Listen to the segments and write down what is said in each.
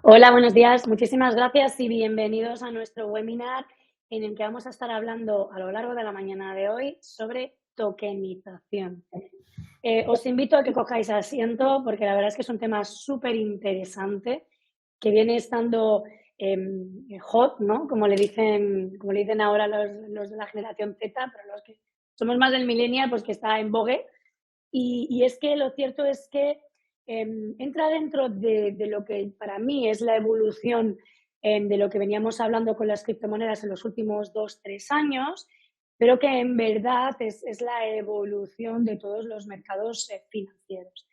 Hola, buenos días. Muchísimas gracias y bienvenidos a nuestro webinar en el que vamos a estar hablando a lo largo de la mañana de hoy sobre tokenización. Os invito a que cojáis asiento porque la verdad es que es un tema súper interesante que viene estando hot, ¿no? Como le dicen ahora los de la generación Z, pero los que somos más del millennial, pues que está en vogue. Y es que lo cierto es que entra dentro de lo que para mí es la evolución de lo que veníamos hablando con las criptomonedas en los últimos 2, 3 años, pero que en verdad es la evolución de todos los mercados financieros.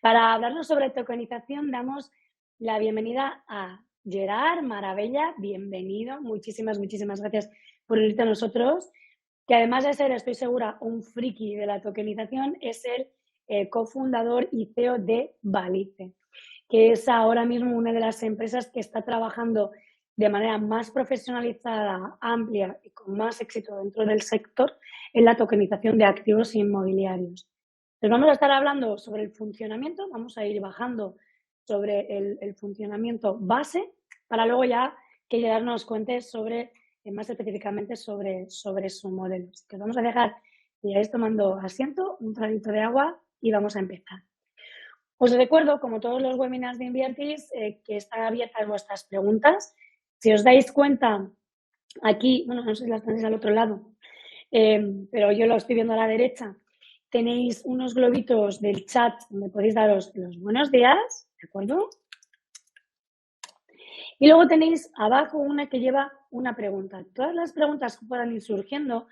Para hablarnos sobre tokenización, damos la bienvenida a Gerard Maravella. Bienvenido. Muchísimas gracias por unirte a nosotros, que además de ser, estoy segura, un friki de la tokenización, es el cofundador y CEO de Balice, que es ahora mismo una de las empresas que está trabajando de manera más profesionalizada, amplia y con más éxito dentro del sector en la tokenización de activos inmobiliarios. Entonces vamos a estar hablando sobre el funcionamiento, vamos a ir bajando sobre el funcionamiento base para luego ya que Gerard nos cuente sobre más específicamente sobre su modelo. Así que os vamos a dejar que vayáis tomando asiento, un traguito de agua y vamos a empezar. Os recuerdo, como todos los webinars de Invertis, que están abiertas vuestras preguntas. Si os dais cuenta, aquí, bueno, no sé si las tenéis al otro lado, pero yo lo estoy viendo a la derecha, tenéis unos globitos del chat donde podéis daros los buenos días, ¿de acuerdo? Y luego tenéis abajo una que lleva una pregunta. Todas las preguntas que puedan ir surgiendo,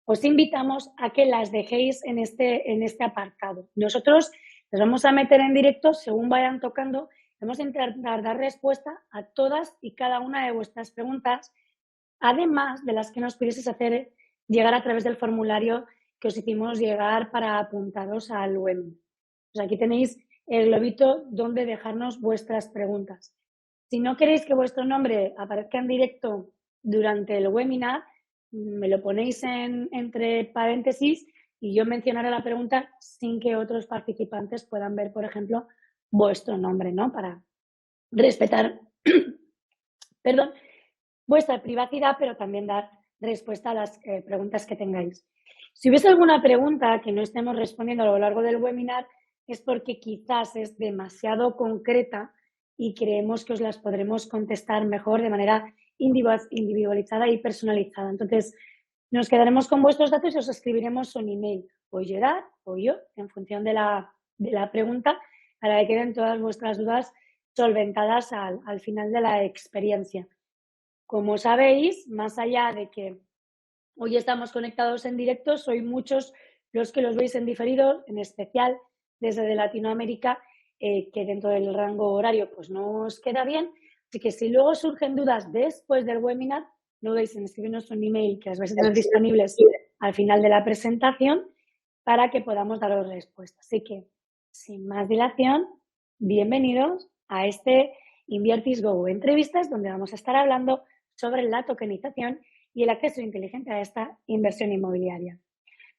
os invitamos a que las dejéis en este apartado. Nosotros les vamos a meter en directo según vayan tocando. Vamos a intentar dar respuesta a todas y cada una de vuestras preguntas, además de las que nos pudieseis hacer llegar a través del formulario que os hicimos llegar para apuntaros al webinar. Pues aquí tenéis el globito donde dejarnos vuestras preguntas. Si no queréis que vuestro nombre aparezca en directo durante el webinar, me lo ponéis entre paréntesis y yo mencionaré la pregunta sin que otros participantes puedan ver, por ejemplo, vuestro nombre, ¿no? Para respetar, perdón, vuestra privacidad, pero también dar respuesta a las preguntas que tengáis. Si hubiese alguna pregunta que no estemos respondiendo a lo largo del webinar, es porque quizás es demasiado concreta y creemos que os las podremos contestar mejor de manera individualizada y personalizada. Entonces, nos quedaremos con vuestros datos y os escribiremos un email, o Gerard o yo, en función de la pregunta, para que queden todas vuestras dudas solventadas al final de la experiencia. Como sabéis, más allá de que hoy estamos conectados en directo, sois muchos los que los veis en diferido, en especial desde Latinoamérica, que dentro del rango horario pues no os queda bien. Así que si luego surgen dudas después del webinar, no dudéis en escribirnos un email que las vais a tener disponibles al final de la presentación para que podamos daros respuesta. Así que, sin más dilación, bienvenidos a este Invertis Go Entrevistas, donde vamos a estar hablando sobre la tokenización y el acceso inteligente a esta inversión inmobiliaria.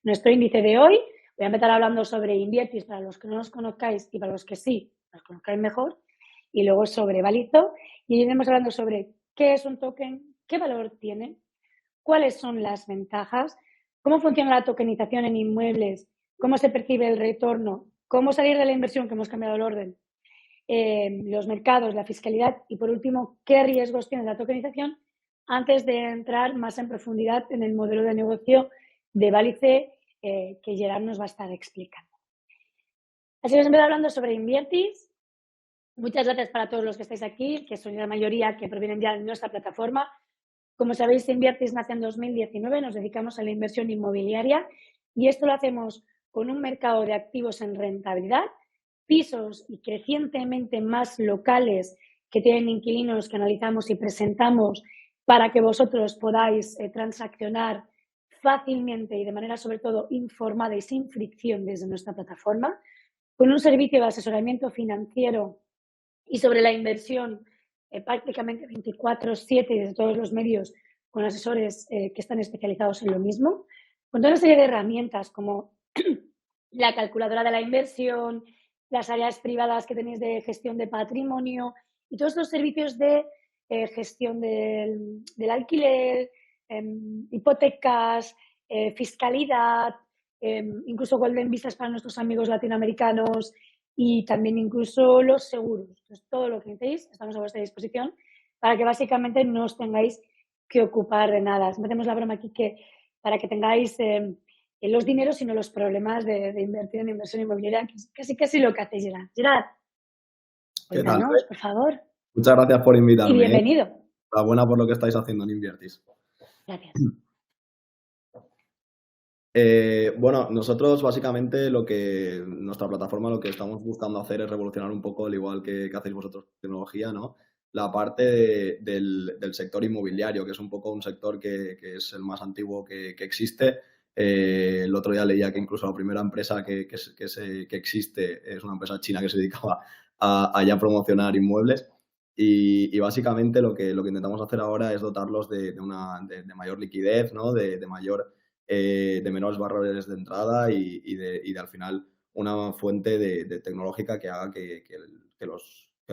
Nuestro índice de hoy, voy a empezar hablando sobre Invertis para los que no nos conozcáis y para los que sí, los conozcáis mejor, y luego sobre Balizo, y iremos hablando sobre qué es un token, qué valor tiene, cuáles son las ventajas, cómo funciona la tokenización en inmuebles, cómo se percibe el retorno, cómo salir de la inversión, que hemos cambiado el orden, los mercados, la fiscalidad y, por último, qué riesgos tiene la tokenización antes de entrar más en profundidad en el modelo de negocio de Balice que Gerard nos va a estar explicando. Así que os empiezo hablando sobre Invertis. Muchas gracias para todos los que estáis aquí, que son la mayoría que provienen ya de nuestra plataforma. Como sabéis, Invertis nace en 2019, nos dedicamos a la inversión inmobiliaria y esto lo hacemos con un mercado de activos en rentabilidad, pisos y crecientemente más locales que tienen inquilinos que analizamos y presentamos para que vosotros podáis transaccionar fácilmente y de manera sobre todo informada y sin fricción desde nuestra plataforma, con un servicio de asesoramiento financiero y sobre la inversión prácticamente 24/7 desde todos los medios con asesores que están especializados en lo mismo, con toda una serie de herramientas como la calculadora de la inversión, las áreas privadas que tenéis de gestión de patrimonio Y todos estos servicios de gestión del alquiler, hipotecas, fiscalidad, incluso golden visas para nuestros amigos latinoamericanos y también incluso los seguros. Entonces, todo lo que necesitéis, estamos a vuestra disposición para que básicamente no os tengáis que ocupar de nada. Metemos la broma aquí que para que tengáis los dineros y no los problemas de invertir en inversión inmobiliaria, que es casi lo que hacéis, Gerard. Gerard, ¿Qué tal? cuéntanos, por favor. Muchas gracias por Y invitarme. bienvenido. Enhorabuena por lo que estáis haciendo en Invertis. Gracias. Bueno, nosotros básicamente nuestra plataforma lo que estamos buscando hacer es revolucionar un poco, al igual que hacéis vosotros tecnología, ¿no? La parte del sector inmobiliario, que es un poco un sector que es el más antiguo que existe. El otro día leía que incluso la primera empresa que existe es una empresa china que se dedicaba a ya promocionar inmuebles. Y básicamente lo que intentamos hacer ahora es dotarlos de mayor liquidez, ¿no? De menores barreras de entrada y de al final una fuente de tecnológica que haga que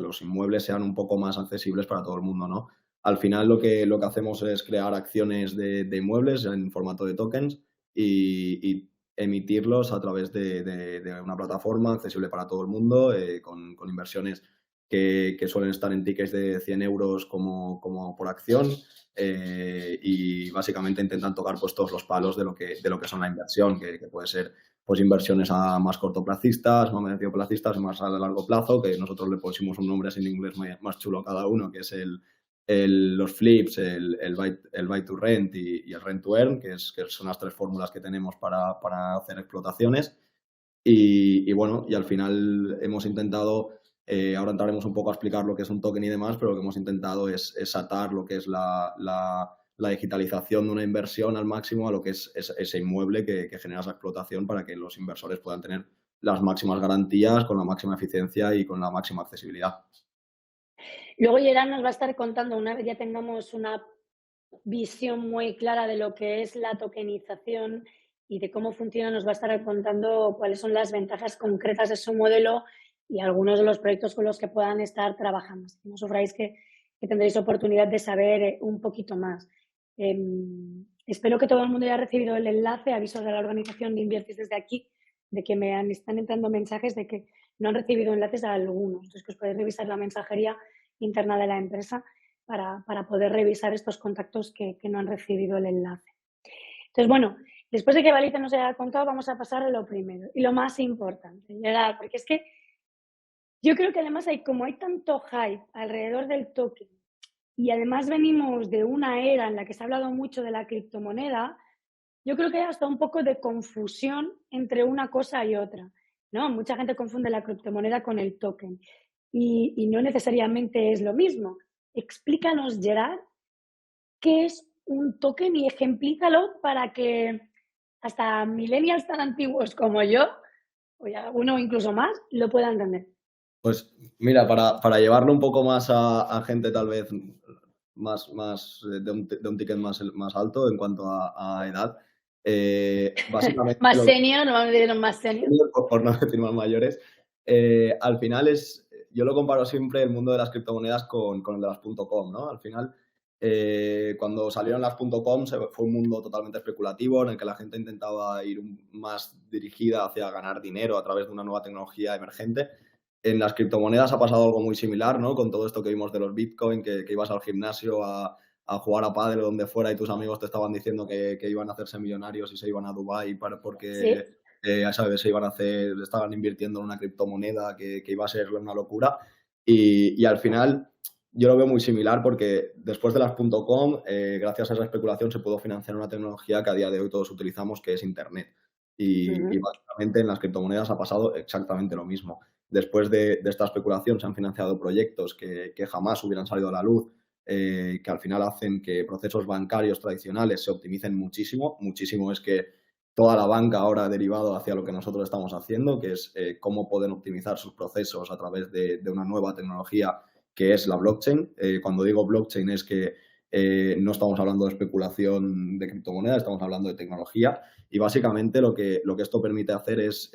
los inmuebles sean un poco más accesibles para todo el mundo, ¿no? Al final lo que hacemos es crear acciones de inmuebles en formato de tokens y emitirlos a través de una plataforma accesible para todo el mundo, con inversiones que suelen estar en tickets de 100 euros como por acción, y básicamente intentan tocar pues todos los palos de lo que son la inversión, que puede ser pues inversiones a más cortoplacistas, más medioplacistas y más a largo plazo, que nosotros le pusimos un nombre así en inglés más chulo a cada uno, que es los flips, el buy to rent y el rent to earn, que son las tres fórmulas que tenemos para hacer explotaciones. Y bueno, y al final hemos intentado, ahora entraremos un poco a explicar lo que es un token y demás, pero lo que hemos intentado es atar lo que es la digitalización de una inversión al máximo a lo que es ese inmueble que genera esa explotación para que los inversores puedan tener las máximas garantías, con la máxima eficiencia y con la máxima accesibilidad. Luego Gerard nos va a estar contando, una vez ya tengamos una visión muy clara de lo que es la tokenización y de cómo funciona, nos va a estar contando cuáles son las ventajas concretas de su modelo y algunos de los proyectos con los que puedan estar trabajando. No sufráis que tendréis oportunidad de saber un poquito más. Espero que todo el mundo haya recibido el enlace, avisos de la organización de Invertis desde aquí, de que me están entrando mensajes de que no han recibido enlaces a algunos. Entonces, que os podéis revisar la mensajería interna de la empresa para poder revisar estos contactos que no han recibido el enlace. Entonces, bueno, después de que Valita nos haya contado, vamos a pasar a lo primero y lo más importante, ¿verdad? Porque es que yo creo que además hay tanto hype alrededor del token y además venimos de una era en la que se ha hablado mucho de la criptomoneda, yo creo que hay hasta un poco de confusión entre una cosa y otra, ¿no? Mucha gente confunde la criptomoneda con el token y no necesariamente es lo mismo. Explícanos, Gerard, qué es un token y ejemplízalo para que hasta millennials tan antiguos como yo, o ya uno incluso más, lo puedan entender. Pues mira, para llevarlo un poco más a gente tal vez más de un ticket más alto en cuanto a edad, básicamente... Más senior, no vamos a decir más senior. Por no decir más mayores. Al final yo lo comparo siempre el mundo de las criptomonedas con el de las .com, ¿no? Al final, cuando salieron las .com fue un mundo totalmente especulativo en el que la gente intentaba ir más dirigida hacia ganar dinero a través de una nueva tecnología emergente. En las criptomonedas ha pasado algo muy similar, ¿no? Con todo esto que vimos de los Bitcoin, que ibas al gimnasio a jugar a pádel o donde fuera y tus amigos te estaban diciendo que iban a hacerse millonarios y se iban a Dubái porque... Sí. ¿sabes? Estaban invirtiendo en una criptomoneda que iba a ser una locura. Y al final yo lo veo muy similar porque después de las .com, gracias a esa especulación se pudo financiar una tecnología que a día de hoy todos utilizamos, que es Internet. Y básicamente en las criptomonedas ha pasado exactamente lo mismo. Después de esta especulación se han financiado proyectos que jamás hubieran salido a la luz, que al final hacen que procesos bancarios tradicionales se optimicen muchísimo. Muchísimo es que toda la banca ahora ha derivado hacia lo que nosotros estamos haciendo, que es cómo pueden optimizar sus procesos a través de una nueva tecnología que es la blockchain. Cuando digo blockchain es que no estamos hablando de especulación de criptomonedas, estamos hablando de tecnología y básicamente lo que esto permite hacer es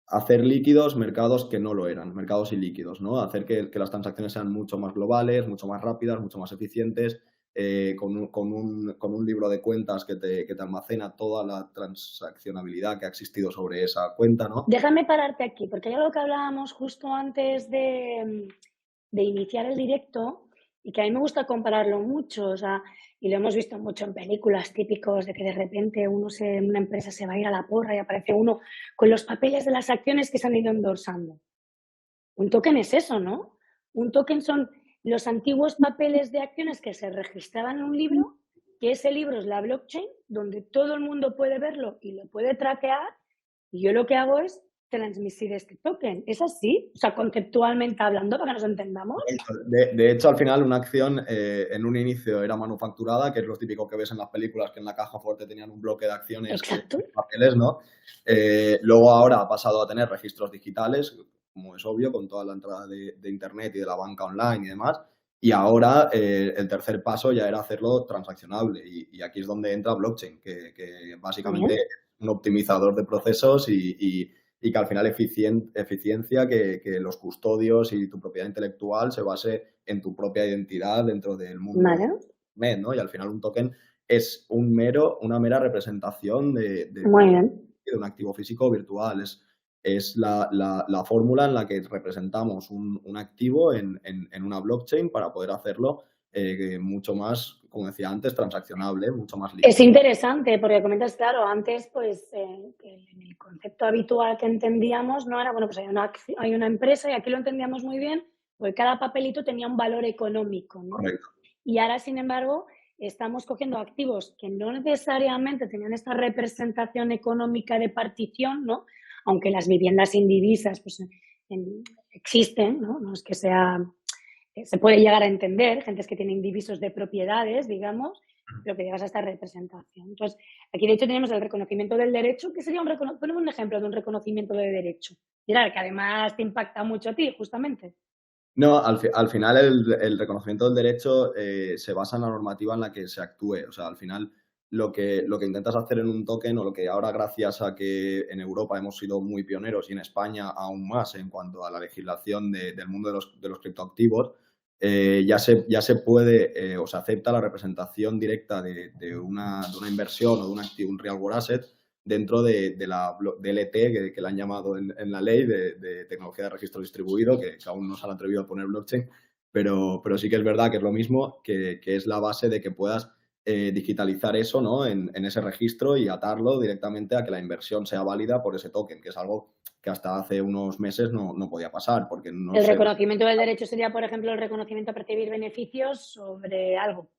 hacer líquidos mercados que no lo eran, mercados ilíquidos, ¿no? Hacer que las transacciones sean mucho más globales, mucho más rápidas, mucho más eficientes, con un libro de cuentas que te almacena toda la transaccionabilidad que ha existido sobre esa cuenta, ¿no? Déjame pararte aquí, porque hay algo que hablábamos justo antes de iniciar el directo y que a mí me gusta compararlo mucho, o sea, y lo hemos visto mucho en películas típicos de que de repente una empresa se va a ir a la porra y aparece uno con los papeles de las acciones que se han ido endorsando. Un token es eso, ¿no? Un token son los antiguos papeles de acciones que se registraban en un libro, que ese libro es la blockchain, donde todo el mundo puede verlo y lo puede traquear, y yo lo que hago es transmitir este token. ¿Es así? O sea, conceptualmente hablando, para que nos entendamos. De hecho, al final, una acción en un inicio era manufacturada, que es lo típico que ves en las películas, que en la caja fuerte tenían un bloque de acciones Exacto. papeles, ¿no? Luego ahora ha pasado a tener registros digitales, como es obvio, con toda la entrada de Internet y de la banca online y demás. Y ahora el tercer paso ya era hacerlo transaccionable. Y aquí es donde entra blockchain, que básicamente Bien. es un optimizador de procesos y que al final eficiencia que los custodios y tu propiedad intelectual se base en tu propia identidad dentro del mundo Vale. Internet, ¿no? Y al final un token es una mera representación Muy bien. de un activo físico virtual. Es la fórmula en la que representamos un activo en una blockchain para poder hacerlo mucho más, como decía antes, transaccionable, mucho más líquido. Es interesante porque comentas, claro, antes pues en el concepto habitual que entendíamos no era, bueno, pues hay una empresa y aquí lo entendíamos muy bien, porque cada papelito tenía un valor económico, ¿no? Correcto. Y ahora, sin embargo, estamos cogiendo activos que no necesariamente tenían esta representación económica de partición, ¿no? Aunque las viviendas indivisas pues, existen, ¿no? No es que sea, se puede llegar a entender, gentes que tienen divisos de propiedades, digamos, pero que llegas a esta representación. Entonces, aquí de hecho tenemos el reconocimiento del derecho, que sería ponemos un ejemplo de un reconocimiento de derecho. Mira, que además te impacta mucho a ti, justamente. No, al final el reconocimiento del derecho se basa en la normativa en la que se actúe. O sea, al final lo que intentas hacer en un token o lo que ahora gracias a que en Europa hemos sido muy pioneros y en España aún más en cuanto a la legislación del mundo de los criptoactivos, ya se puede o se acepta la representación directa de una inversión o de un activo, un real world asset dentro de la DLT, que le han llamado en la ley de tecnología de registro distribuido, que aún no se han atrevido a poner blockchain, pero sí que es verdad que es lo mismo, que es la base de que puedas digitalizar eso, ¿no? en ese registro y atarlo directamente a que la inversión sea válida por ese token, que es algo que hasta hace unos meses no podía pasar, porque no El se... reconocimiento del derecho sería, por ejemplo, el reconocimiento a percibir beneficios sobre algo.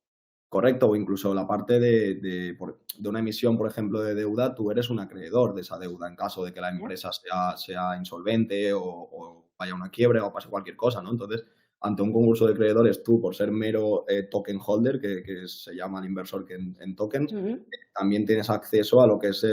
Correcto, o incluso la parte de una emisión, por ejemplo, de deuda, tú eres un acreedor de esa deuda en caso de que la empresa sea insolvente o vaya a una quiebra o pase cualquier cosa, ¿no? Entonces, ante un concurso de acreedores, tú, por ser mero token holder, que se llama el inversor que en tokens, también tienes acceso a lo que es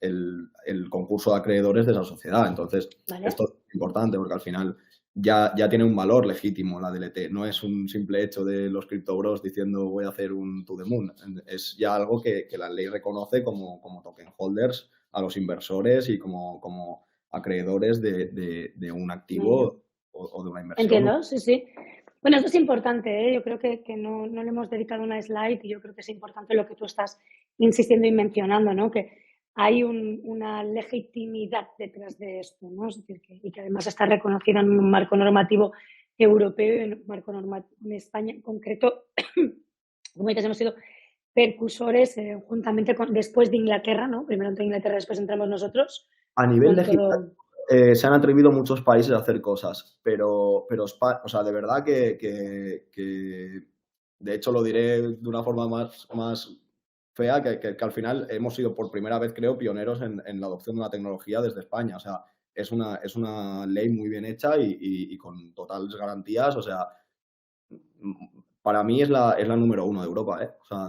el concurso de acreedores de esa sociedad. Entonces, ¿Vale? esto es importante porque al final ya tiene un valor legítimo la DLT. No es un simple hecho de los criptobros diciendo voy a hacer un to the moon. Es ya algo que la ley reconoce como token holders a los inversores y como acreedores de un activo o de una inversión. Entiendo, sí, sí. Bueno, eso es importante, ¿eh? Yo creo que no le hemos dedicado una slide y yo creo que es importante lo que tú estás insistiendo y mencionando, ¿no? Que hay una legitimidad detrás de esto, ¿no? Es decir, y que además está reconocida en un marco normativo europeo y en un marco normativo en España en concreto. Como dices, hemos sido percursores juntamente después de Inglaterra, ¿no? Primero entró Inglaterra, después entramos nosotros A nivel con legislativo, todo. se han atrevido muchos países a hacer cosas, pero o sea, de verdad que de hecho lo diré de una forma más fea, que al final hemos sido por primera vez, creo, pioneros en la adopción de una tecnología desde España. O sea, es una ley muy bien hecha y con totales garantías. O sea, para mí es la número uno de Europa, ¿eh? O sea,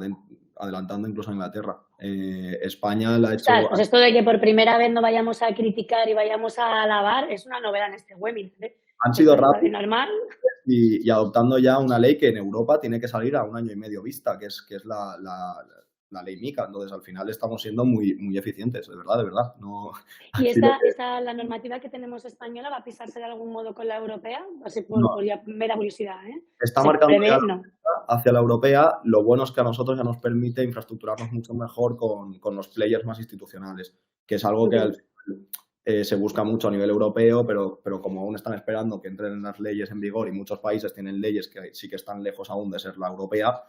adelantando incluso a Inglaterra. España la ha Ostras, hecho... pues esto de que por primera vez no vayamos a criticar y vayamos a alabar es una novedad en este webinar, ¿eh? Han Esto sido es de rápidos normal. y adoptando ya una ley que en Europa tiene que salir a un año y medio vista, que es la ley MiCA. Entonces, al final estamos siendo muy, muy eficientes, de verdad, de verdad. No, ¿Y aquí lo la normativa que tenemos española va a pisarse de algún modo con la europea? Así no, por ya mera curiosidad, ¿eh? está ¿Se marcando ya prevé? No. hacia la europea. Lo bueno es que a nosotros ya nos permite infraestructurarnos mucho mejor con los players más institucionales, que es algo que al Entiendo. final se busca mucho a nivel europeo, pero como aún están esperando que entren las leyes en vigor y muchos países tienen leyes que sí que están lejos aún de ser la europea,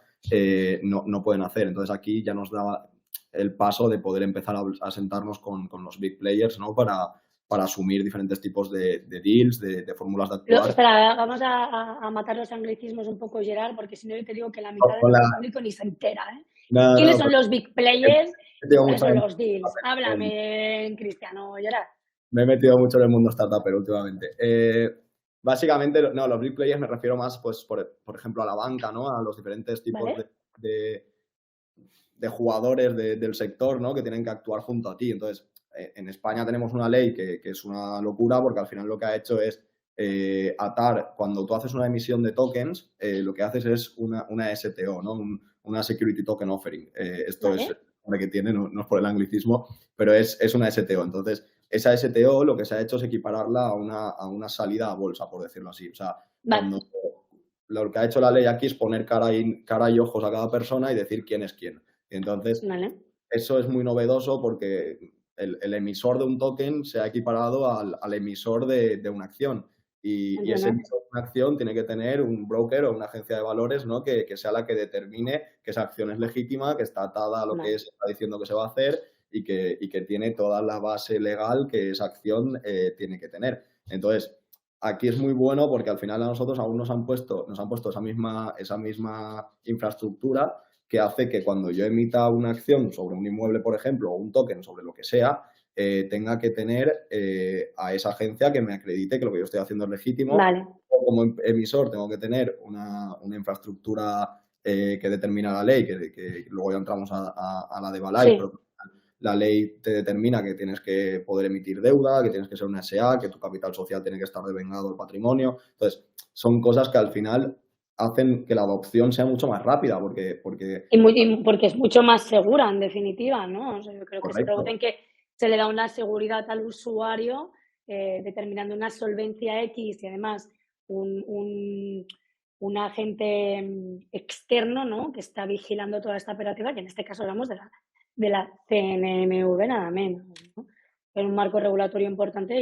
no pueden hacer. Entonces aquí ya nos da el paso de poder empezar a sentarnos con los big players, ¿no? Para asumir diferentes tipos de deals, de fórmulas de actuar. Espera, vamos a matar los anglicismos un poco, Gerard, porque si no yo te digo que la mitad de Con la- nuestro público ni se entera, ¿eh? No, ¿Quiénes no, son pero los big players he y metido cuáles mucho son en- los deals? Háblame en cristiano, Gerard. me he metido mucho en el mundo startup últimamente. Básicamente, no, los big players me refiero más, pues, por ejemplo, a la banca, ¿no? A los diferentes tipos ¿Vale? de- de jugadores del sector, ¿no? Que tienen que actuar junto a ti. Entonces, en España tenemos una ley que es una locura porque al final lo que ha hecho es atar, cuando tú haces una emisión de tokens, lo que haces es una STO, ¿no? Una Security Token Offering. Esto es ¿Vale? el nombre que tiene, no es por el anglicismo, pero es una STO. Entonces, esa STO lo que se ha hecho es equipararla a una salida a bolsa, por decirlo así. O sea, Vale. cuando lo que ha hecho la ley aquí es poner cara y ojos a cada persona y decir quién es quién. Entonces, Vale. eso es muy novedoso porque el emisor de un token se ha equiparado al emisor de una acción. Y ese Entiendo. emisor de una acción tiene que tener un broker o una agencia de valores, ¿no? Que sea la que determine que esa acción es legítima, que está atada a lo que Vale. se está diciendo que se va a hacer y que tiene toda la base legal que esa acción tiene que tener. Entonces, aquí es muy bueno porque al final a nosotros aún nos han puesto esa misma infraestructura que hace que cuando yo emita una acción sobre un inmueble, por ejemplo, o un token sobre lo que sea, tenga que tener a esa agencia que me acredite que lo que yo estoy haciendo es legítimo. Vale. O como emisor tengo que tener una infraestructura que determina la ley, que luego ya entramos a la de Balai, Sí. pero la ley te determina que tienes que poder emitir deuda, que tienes que ser una SA, que tu capital social tiene que estar devengado del patrimonio. Entonces, son cosas que al final hacen que la adopción sea mucho más rápida, porque Y porque es mucho más segura, en definitiva, ¿no? O sea, yo creo que se correcto, producen que se le da una seguridad al usuario, determinando una solvencia X y además un agente externo, ¿no? Que está vigilando toda esta operativa, que en este caso hablamos de la CNMV, nada menos, ¿no? Es un marco regulatorio importante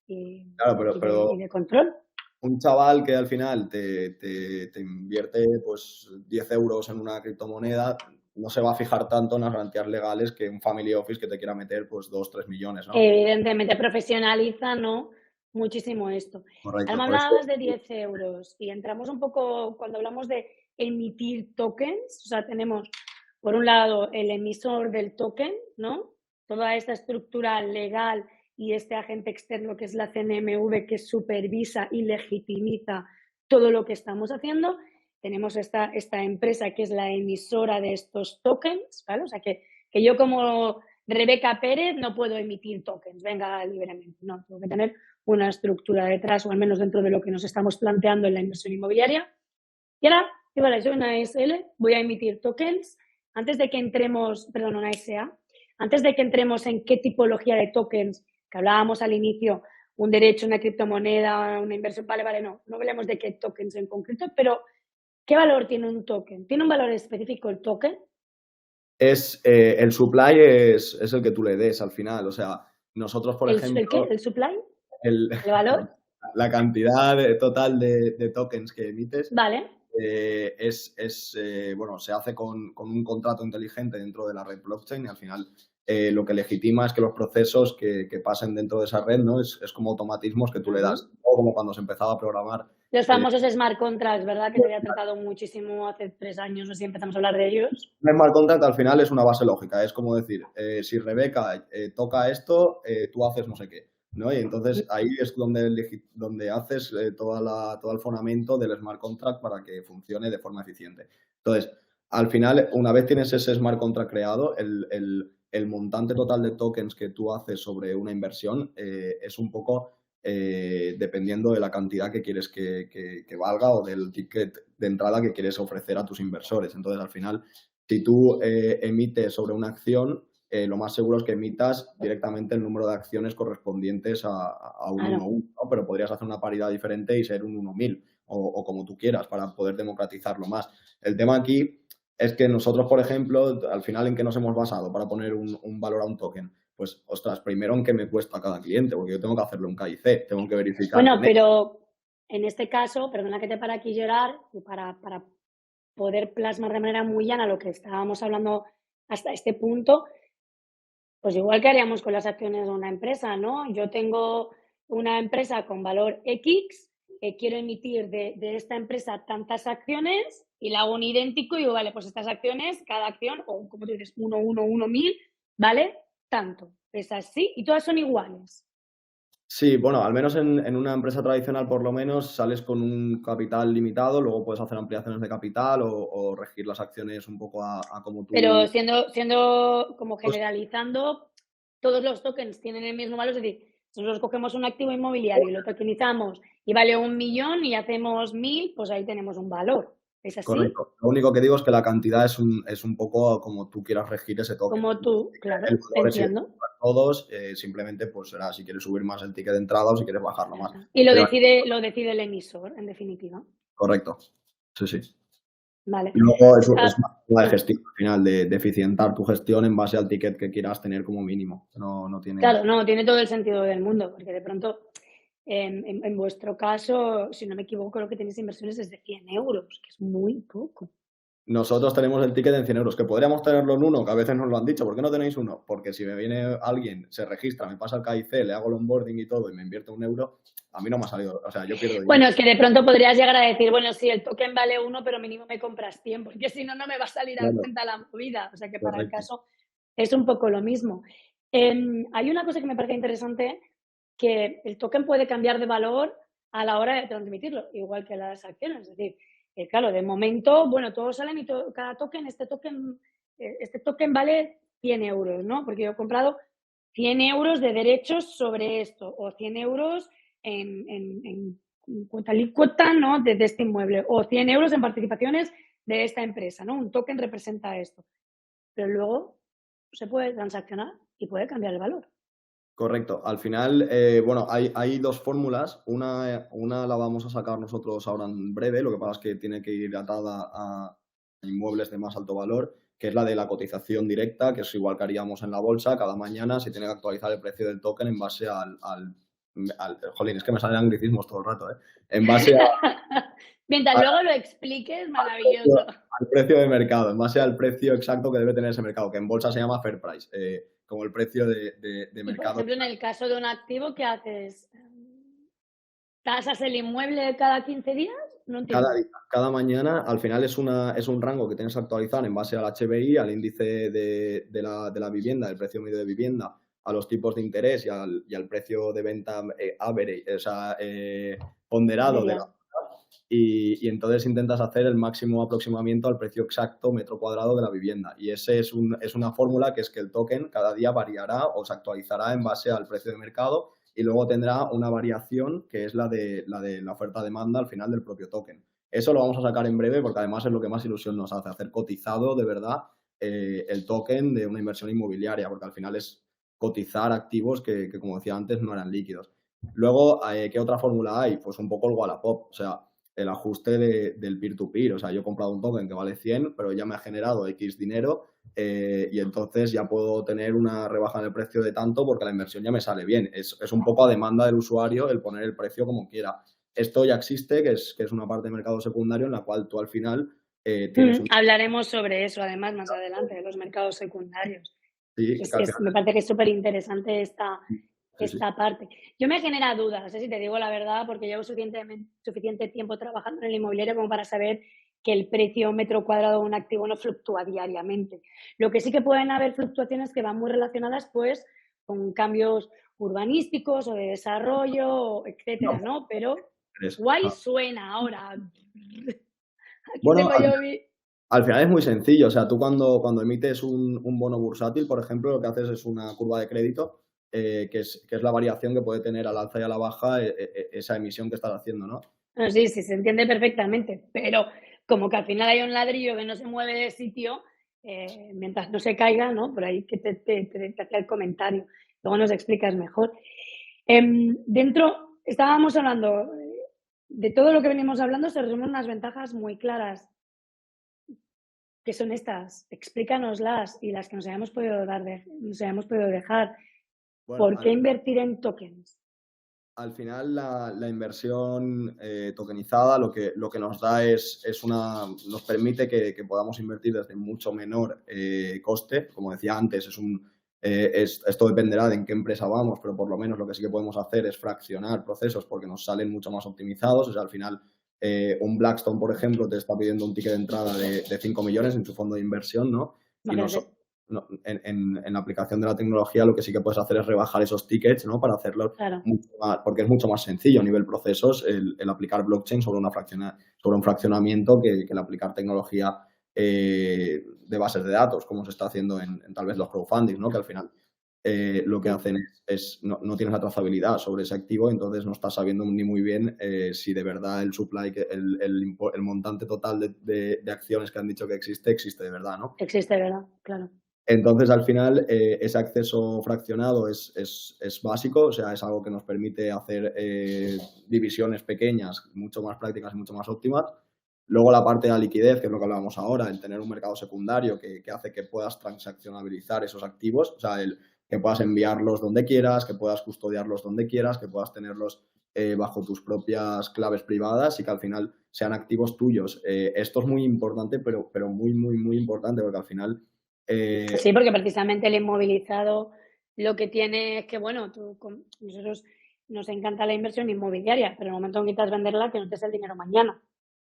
y, claro, y de, pero y de control. un chaval que al final te invierte pues 10 euros en una criptomoneda no se va a fijar tanto en las garantías legales que un family office que te quiera meter pues 2 3 millones, ¿no? Evidentemente profesionaliza, ¿no? Muchísimo esto. Ahora Correcto, me por eso. hablabas de 10 euros y entramos un poco cuando hablamos de emitir tokens, o sea, tenemos por un lado el emisor del token, ¿no? Toda esta estructura legal y este agente externo que es la CNMV que supervisa y legitimiza todo lo que estamos haciendo. Tenemos esta empresa que es la emisora de estos tokens, ¿vale? O sea, que yo como Rebeca Pérez no puedo emitir tokens, venga libremente. No, tengo que tener una estructura detrás, o al menos dentro de lo que nos estamos planteando en la inversión inmobiliaria. Y ahora, vale, soy una SL, voy a emitir tokens. Antes de que entremos, perdón, una SA, antes de que entremos en qué tipología de tokens, que hablábamos al inicio, un derecho, una criptomoneda, una inversión, vale, no hablemos de qué tokens en concreto, pero ¿qué valor tiene un token? ¿Tiene un valor específico el token? El supply es el que tú le des al final. O sea, nosotros, por ¿El qué? ejemplo, ¿El supply? el- ¿El valor? la cantidad total de tokens que emites Vale. bueno, se hace con un contrato inteligente dentro de la red blockchain y al final lo que legitima es que los procesos que pasen dentro de esa red, ¿no? Es como automatismos que tú le das, Uh-huh. o como cuando se empezaba a programar. Los famosos smart contracts, ¿verdad? Que se había tratado muchísimo hace 3 años, no sé si empezamos a hablar de ellos. Un smart contract al final es una base lógica, es como decir, si Rebeca toca esto, tú haces no sé qué, ¿no? Y entonces ahí es donde haces todo el fundamento del smart contract para que funcione de forma eficiente. Entonces, al final, una vez tienes ese smart contract creado, el montante total de tokens que tú haces sobre una inversión es un poco dependiendo de la cantidad que quieres que valga o del ticket de entrada que quieres ofrecer a tus inversores. Entonces, al final, Si tú emites sobre una acción, lo más seguro es que emitas directamente el número de acciones correspondientes a un Claro. 1-1, ¿no? Pero podrías hacer una paridad diferente y ser un 1.000 o como tú quieras para poder democratizarlo más. El tema aquí es que nosotros, por ejemplo, al final, ¿en qué nos hemos basado para poner un valor a un token? Pues, ostras, primero en qué me cuesta cada cliente, porque yo tengo que hacerle un KIC, tengo que verificar Bueno, con él. pero en este caso, perdona que te para aquí, Gerard, y para poder plasmar de manera muy llana lo que estábamos hablando hasta este punto, pues igual que haríamos con las acciones de una empresa, ¿no? Yo tengo una empresa con valor X, quiero emitir de esta empresa tantas acciones y la hago un idéntico y digo, vale, pues estas acciones, cada acción, o como tú dices, 1.000, ¿vale? Tanto. Es así y todas son iguales. Sí, bueno, al menos en una empresa tradicional, por lo menos, sales con un capital limitado, luego puedes hacer ampliaciones de capital o regir las acciones un poco a como Pero tú. siendo como Pues, generalizando, todos los tokens tienen el mismo valor, es decir, si nosotros cogemos un activo inmobiliario y lo tokenizamos y vale 1.000.000 y hacemos 1.000, pues ahí tenemos un valor. ¿Es así? correcto. Lo único que digo es que la cantidad es un poco como tú quieras regir ese token. Como tú, El claro, valor es igual entiendo. para todos, simplemente pues será si quieres subir más el ticket de entrada o si quieres bajarlo Ya más. está. Y Pero lo decide el emisor, en definitiva. correcto. Sí, sí. Vale. Y luego es Ah, una forma de dime. gestión al final, de eficientar tu gestión en base al ticket que quieras tener como mínimo. No Claro, tienes. no, tiene todo el sentido del mundo, porque de pronto, en vuestro caso, si no me equivoco, lo que tenéis inversiones es de 100 euros, que es muy poco. Nosotros tenemos el ticket en 100 euros, que podríamos tenerlo en uno, que a veces nos lo han dicho. ¿Por qué no tenéis uno? Porque si me viene alguien, se registra, me pasa el KIC, le hago el onboarding y todo y me invierte 1 euro, a mí no me ha salido. O sea, yo pierdo Bueno, dinero. es que de pronto podrías llegar a decir, bueno, sí, el token vale 1, pero mínimo me compras 100, porque si no, no me va a salir a Claro, cuenta la movida. O sea que para el correcto. caso es un poco lo mismo. Hay una cosa que me parece interesante, que el token puede cambiar de valor a la hora de transmitirlo, igual que las acciones. Es decir, claro, de momento, bueno, todos salen y cada token, este token vale 100 euros, ¿no? Porque yo he comprado 100 euros de derechos sobre esto, o 100 euros en cuota alícuota, ¿no? De este inmueble, o 100 euros en participaciones de esta empresa, ¿no? Un token representa esto. Pero luego se puede transaccionar y puede cambiar el valor. Correcto. Al final, bueno, hay dos fórmulas. Una la vamos a sacar nosotros ahora en breve, lo que pasa es que tiene que ir atada a inmuebles de más alto valor, que es la de la cotización directa, que es igual que haríamos en la bolsa. Cada mañana se tiene que actualizar el precio del token en base jolín, es que me salen anglicismos todo el rato, ¿eh? En base Mientras a- luego lo expliques, maravilloso. al precio de mercado, en base al precio exacto que debe tener ese mercado, que en bolsa se llama fair price, como el precio de Y, por mercado. ejemplo, en el caso de un activo, ¿qué haces? ¿Tasas el inmueble cada 15 días? No Cada entiendo. día, cada mañana, al final es un rango que tienes que actualizar en base al HBI, al índice de la vivienda, el precio medio de vivienda, a los tipos de interés y al precio de venta average, o sea, ponderado de la. Media. Y entonces intentas hacer el máximo aproximamiento al precio exacto metro cuadrado de la vivienda. Y ese es una fórmula que es que el token cada día variará o se actualizará en base al precio de mercado y luego tendrá una variación que es la oferta-demanda al final del propio token. Eso lo vamos a sacar en breve porque además es lo que más ilusión nos hace, hacer cotizado de verdad el token de una inversión inmobiliaria, porque al final es cotizar activos que como decía antes, no eran líquidos. Luego, ¿qué otra fórmula hay? Pues un poco el Wallapop, o sea, el ajuste del peer-to-peer. O sea, yo he comprado un token que vale 100, pero ya me ha generado X dinero y entonces ya puedo tener una rebaja en el precio de tanto porque la inversión ya me sale bien. Es un poco a demanda del usuario el poner el precio como quiera. Esto ya existe, que es una parte de mercado secundario en la cual tú al final tienes un. Hablaremos sobre eso, además, más adelante, de los mercados secundarios. Sí, que al final. Me parece que es súper interesante Sí, sí. esta parte. Yo me genera dudas, si te digo la verdad, porque llevo suficiente tiempo trabajando en el inmobiliario como para saber que el precio metro cuadrado de un activo no fluctúa diariamente. Lo que sí que pueden haber fluctuaciones que van muy relacionadas, pues, con cambios urbanísticos o de desarrollo, No, etcétera, ¿no? Pero guay ah. suena ahora. Aquí Bueno, tengo yo mi... al final es muy sencillo. O sea, tú cuando emites un bono bursátil, por ejemplo, lo que haces es una curva de crédito, que es la variación que puede tener al alza y a la baja esa emisión que estás haciendo, ¿no? No, sí, sí, se entiende perfectamente, pero como que al final hay un ladrillo que no se mueve de sitio, mientras no se caiga, ¿no? Por ahí que te hacía el comentario. Luego nos explicas mejor. Estábamos hablando de todo lo que venimos hablando, se resumen unas ventajas muy claras. ¿Qué son estas? Explícanoslas y las que nos hayamos podido dejar. Bueno, ¿Por qué invertir en tokens? al final la inversión tokenizada lo que nos da nos permite que podamos invertir desde mucho menor coste. Como decía antes, esto dependerá de en qué empresa vamos, pero por lo menos lo que sí que podemos hacer es fraccionar procesos porque nos salen mucho más optimizados. O sea, al final, un Blackstone, por ejemplo, te está pidiendo un ticket de entrada de 5 millones en su fondo de inversión, ¿no? Y Imagínate. en la aplicación de la tecnología lo que sí que puedes hacer es rebajar esos tickets, ¿no? Para hacerlo Claro, mucho más, porque es mucho más sencillo a nivel procesos el aplicar blockchain sobre sobre un fraccionamiento que el aplicar tecnología de bases de datos, como se está haciendo en tal vez los crowdfunding, ¿no? Que al final lo que sí, hacen no tienes la trazabilidad sobre ese activo, entonces no estás sabiendo ni muy bien si de verdad el supply, el montante total de acciones que han dicho que existe de verdad, ¿no? existe, ¿verdad? Claro. Entonces, al final, ese acceso fraccionado es básico, o sea, es algo que nos permite hacer divisiones pequeñas, mucho más prácticas y mucho más óptimas. Luego la parte de la liquidez, que es lo que hablábamos ahora, el tener un mercado secundario que hace que puedas transaccionabilizar esos activos, o sea, que puedas enviarlos donde quieras, que puedas custodiarlos donde quieras, que puedas tenerlos bajo tus propias claves privadas y que al final sean activos tuyos. Esto es muy importante, pero muy, muy, muy importante, porque al final Sí, porque precisamente el inmovilizado lo que tiene es que, bueno, nosotros nos encanta la inversión inmobiliaria, pero en el momento en que quieras venderla, que no te sea el dinero mañana,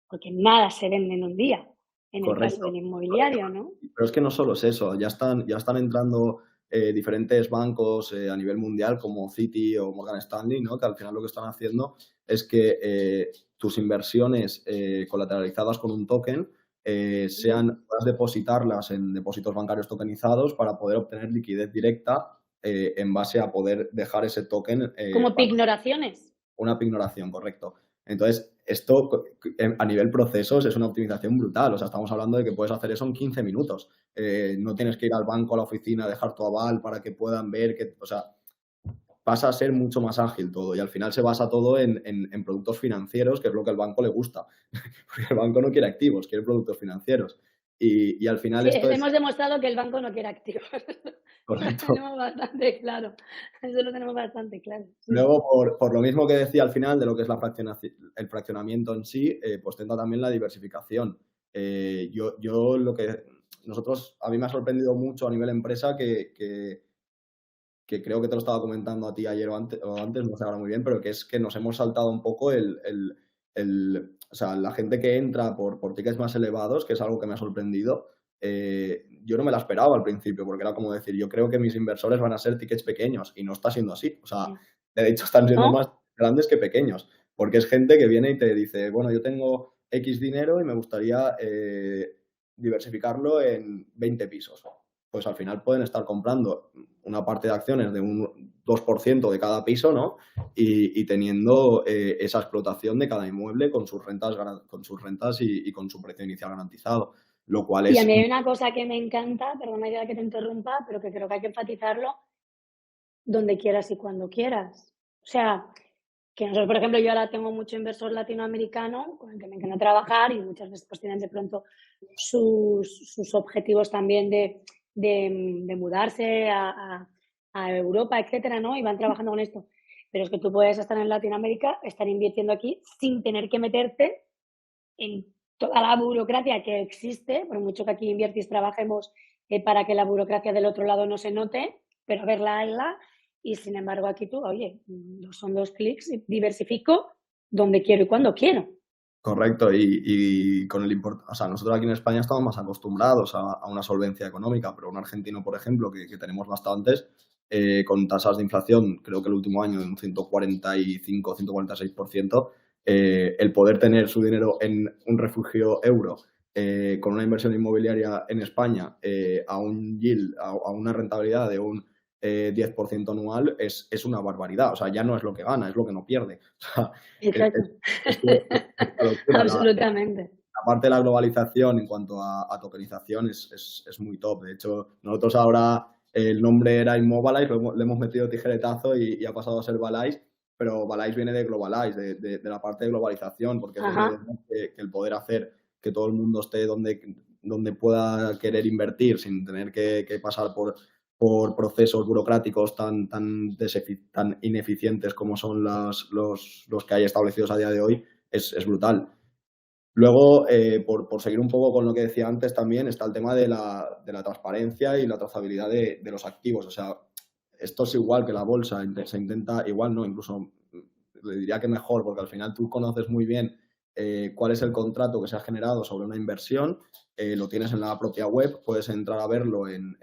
porque nada se vende en un día, en el caso correcto, del correcto. inmobiliario, ¿no? Pero es que no solo es eso, ya están entrando diferentes bancos a nivel mundial como Citi o Morgan Stanley, ¿no? Que al final lo que están haciendo es que tus inversiones colateralizadas con un token Ujú. puedas depositarlas en depósitos bancarios tokenizados para poder obtener liquidez directa en base a poder dejar ese token Como pignoraciones. una pignoración, correcto. Entonces, esto a nivel procesos es una optimización brutal. O sea, estamos hablando de que puedes hacer eso en 15 minutos. No tienes que ir al banco, a la oficina, dejar tu aval para que puedan ver que, o sea, pasa a ser mucho más ágil todo y al final se basa todo en productos financieros, que es lo que al banco le gusta. Porque el banco no quiere activos, quiere productos financieros. Y al final Sí, esto es hemos demostrado que el banco no quiere activos. Lo correcto. tenemos bastante claro. Eso lo tenemos bastante claro. Sí, sí. Luego, por lo mismo que decía al final de lo que es el fraccionamiento en sí, pues tenta también la diversificación. Yo lo que a mí me ha sorprendido mucho a nivel empresa que creo que te lo estaba comentando a ti ayer o antes, no sé ahora muy bien, pero que es que nos hemos saltado un poco o sea, la gente que entra por tickets más elevados, que es algo que me ha sorprendido. Yo no me la esperaba al principio, porque era como decir, yo creo que mis inversores van a ser tickets pequeños y no está siendo así. O sea, Sí. de hecho están siendo ¿No? más grandes que pequeños, porque es gente que viene y te dice, bueno, yo tengo X dinero y me gustaría diversificarlo en 20 pisos. Pues al final pueden estar comprando una parte de acciones de un 2% de cada piso, ¿no? Y teniendo esa explotación de cada inmueble con sus rentas y con su precio inicial garantizado, lo cual Y a es mí hay una cosa que me encanta, perdona que te interrumpa, pero que creo que hay que enfatizarlo, donde quieras y cuando quieras. O sea, que nosotros, por ejemplo, yo ahora tengo mucho inversor latinoamericano con el que me encanta trabajar y muchas veces pues tienen de pronto sus objetivos también de mudarse a Europa, etcétera, ¿no? Y van trabajando con esto. Pero es que tú puedes estar en Latinoamérica, estar invirtiendo aquí sin tener que meterte en toda la burocracia que existe, por mucho que aquí inviertis trabajemos para que la burocracia del otro lado no se note, pero verla, hazla. Y sin embargo, aquí tú, oye, son 2 clics y diversifico donde quiero y cuando quiero. correcto. Y con o sea, nosotros aquí en España estamos más acostumbrados a una solvencia económica, pero un argentino, por ejemplo, que tenemos bastantes, con tasas de inflación, creo que el último año de un 145, 146%, el poder tener su dinero en un refugio euro con una inversión inmobiliaria en España a un yield, a una rentabilidad de un 10% anual es una barbaridad. O sea, ya no es lo que gana, es lo que no pierde. O sea, es, Exacto. es una locura. Absolutamente. la parte de la globalización en cuanto a tokenización es muy top. De hecho, nosotros ahora el nombre era Immobilize, le hemos metido tijeretazo y ha pasado a ser Balise, pero Balise viene de Globalize, de la parte de globalización, porque es donde Ajá. vemos que el poder hacer que todo el mundo esté donde pueda querer invertir sin tener que pasar por procesos burocráticos tan ineficientes como son los que hay establecidos a día de hoy, es brutal. Luego, por seguir un poco con lo que decía antes, también está el tema de la transparencia y la trazabilidad de los activos. O sea, esto es igual que la bolsa, se intenta, igual no, incluso le diría que mejor, porque al final tú conoces muy bien cuál es el contrato que se ha generado sobre una inversión, lo tienes en la propia web, puedes entrar a verlo en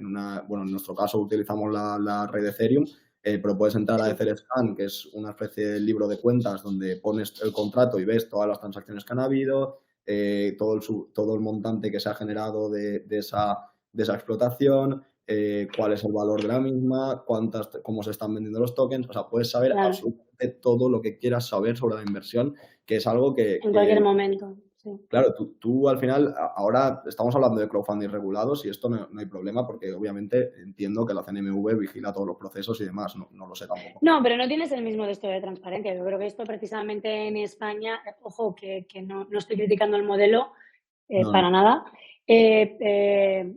una, bueno, en nuestro caso utilizamos la red de Ethereum, pero puedes entrar a Sí, Etherscan, que es una especie de libro de cuentas donde pones el contrato y ves todas las transacciones que han habido, todo el montante que se ha generado de esa explotación, cuál es el valor de la misma, cómo se están vendiendo los tokens. O sea, puedes saber claro, absolutamente todo lo que quieras saber sobre la inversión, que es algo en cualquier momento, sí. claro, tú al final, ahora estamos hablando de crowdfunding regulados y esto no hay problema porque obviamente entiendo que la CNMV vigila todos los procesos y demás, no lo sé tampoco. No, pero no tienes el mismo de esto de transparencia. Yo creo que esto precisamente en España, ojo, que no estoy criticando el modelo No, no. para nada,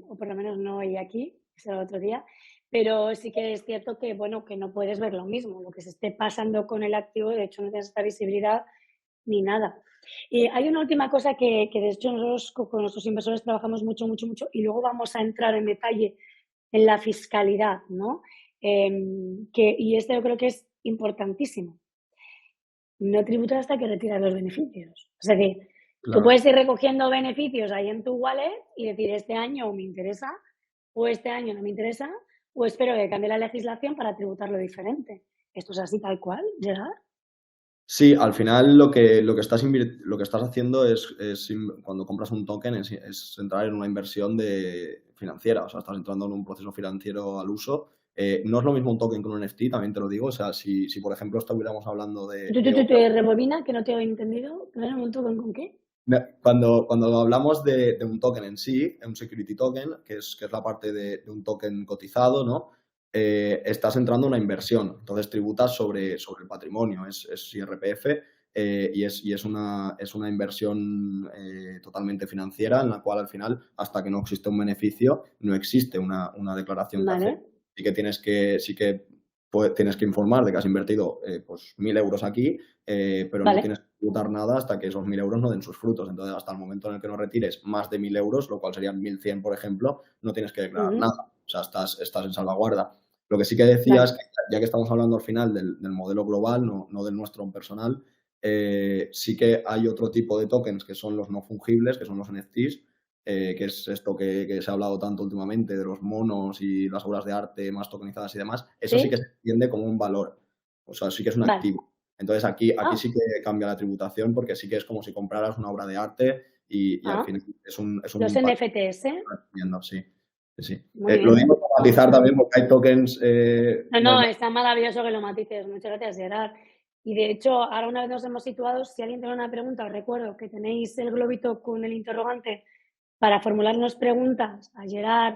o por lo menos no hoy aquí, será otro día, pero sí que es cierto que, bueno, que no puedes ver lo mismo, lo que se esté pasando con el activo, de hecho no tienes esta visibilidad ni nada. Y hay una última cosa que de hecho nosotros con nuestros inversores trabajamos mucho, mucho, mucho y luego vamos a entrar en detalle en la fiscalidad, ¿no? Y esto yo creo que es importantísimo. No tributas hasta que retiras los beneficios. Es decir, tú Claro. puedes ir recogiendo beneficios ahí en tu wallet y decir, este año me interesa, o este año no me interesa, o espero que cambie la legislación para tributarlo diferente. ¿Esto es así tal cual, Gerard? Sí, al final lo que estás haciendo cuando compras un token es entrar en una inversión financiera, o sea, estás entrando en un proceso financiero al uso. No es lo mismo un token que un NFT, también te lo digo. O sea, si por ejemplo estuviéramos hablando Rebobina, que no te he entendido. ¿Un momento con qué? cuando hablamos de un token en sí, un security token, que es la parte de un token cotizado, ¿no? Estás entrando en una inversión, entonces tributas sobre el patrimonio, es IRPF, y es una inversión totalmente financiera en la cual al final, hasta que no existe un beneficio, no existe una declaración que hacer. Vale, Sí que tienes que informar de que has invertido pues 1.000 euros aquí, pero no vale. tienes que tributar nada hasta que esos 1.000 euros no den sus frutos. Entonces, hasta el momento en el que no retires más de 1.000 euros, lo cual serían 1.100, por ejemplo, no tienes que declarar Ujú, nada. O sea, estás en salvaguarda. Lo que sí que decías, vale. que ya que estamos hablando al final del modelo global, no del nuestro personal, sí que hay otro tipo de tokens que son los no fungibles, que son los NFTs, que es esto que se ha hablado tanto últimamente de los monos y las obras de arte más tokenizadas y demás. Eso sí que ¿Sí? se entiende como un valor, o sea, sí que es un Vale. activo. Entonces aquí Ah, sí que cambia la tributación porque sí que es como si compraras una obra de arte y al ah. final es un Los NFTs, ¿eh? patrimonio, sí. Sí, sí. Muy Lo bien. digo para matizar también porque hay tokens No, no, normales. está maravilloso que lo matices. Muchas gracias, Gerard. Y de hecho, ahora una vez nos hemos situado, si alguien tiene una pregunta, os recuerdo que tenéis el globito con el interrogante para formularnos preguntas a Gerard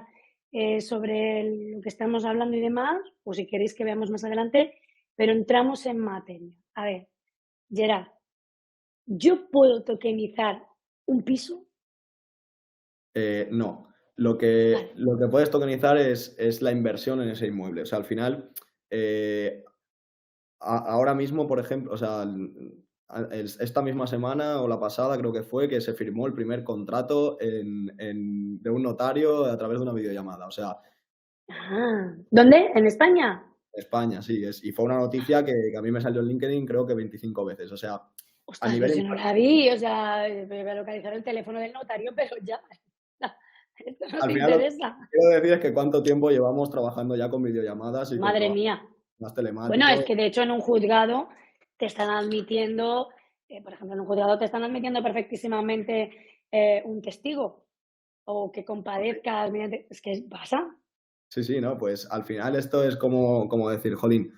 sobre lo que estamos hablando y demás, o si queréis que veamos más adelante, pero entramos en materia. A ver, Gerard, ¿yo puedo tokenizar un piso? No. Lo que, Vale. lo que puedes tokenizar es la inversión en ese inmueble. O sea, al final, eh, ahora mismo, por ejemplo, o sea, esta misma semana o la pasada creo que fue que se firmó el primer contrato de un notario a través de una videollamada. O sea, Ah, ¿dónde? ¿En España? España, sí. Y fue una noticia que a mí me salió en LinkedIn creo que 25 veces. O sea, a Ostras, nivel pues yo no la vi, o sea, voy a localizar el teléfono del notario, pero ya, esto no al te final lo que interesa. quiero decir es que cuánto tiempo llevamos trabajando ya con videollamadas y con Madre trabajo mía. más Bueno, es telemático. que de hecho en un juzgado te están admitiendo, por ejemplo, en un juzgado te están admitiendo perfectísimamente un testigo o que comparezcas mediante... Es que pasa. Sí, sí, ¿no? Pues al final esto es como decir, jolín,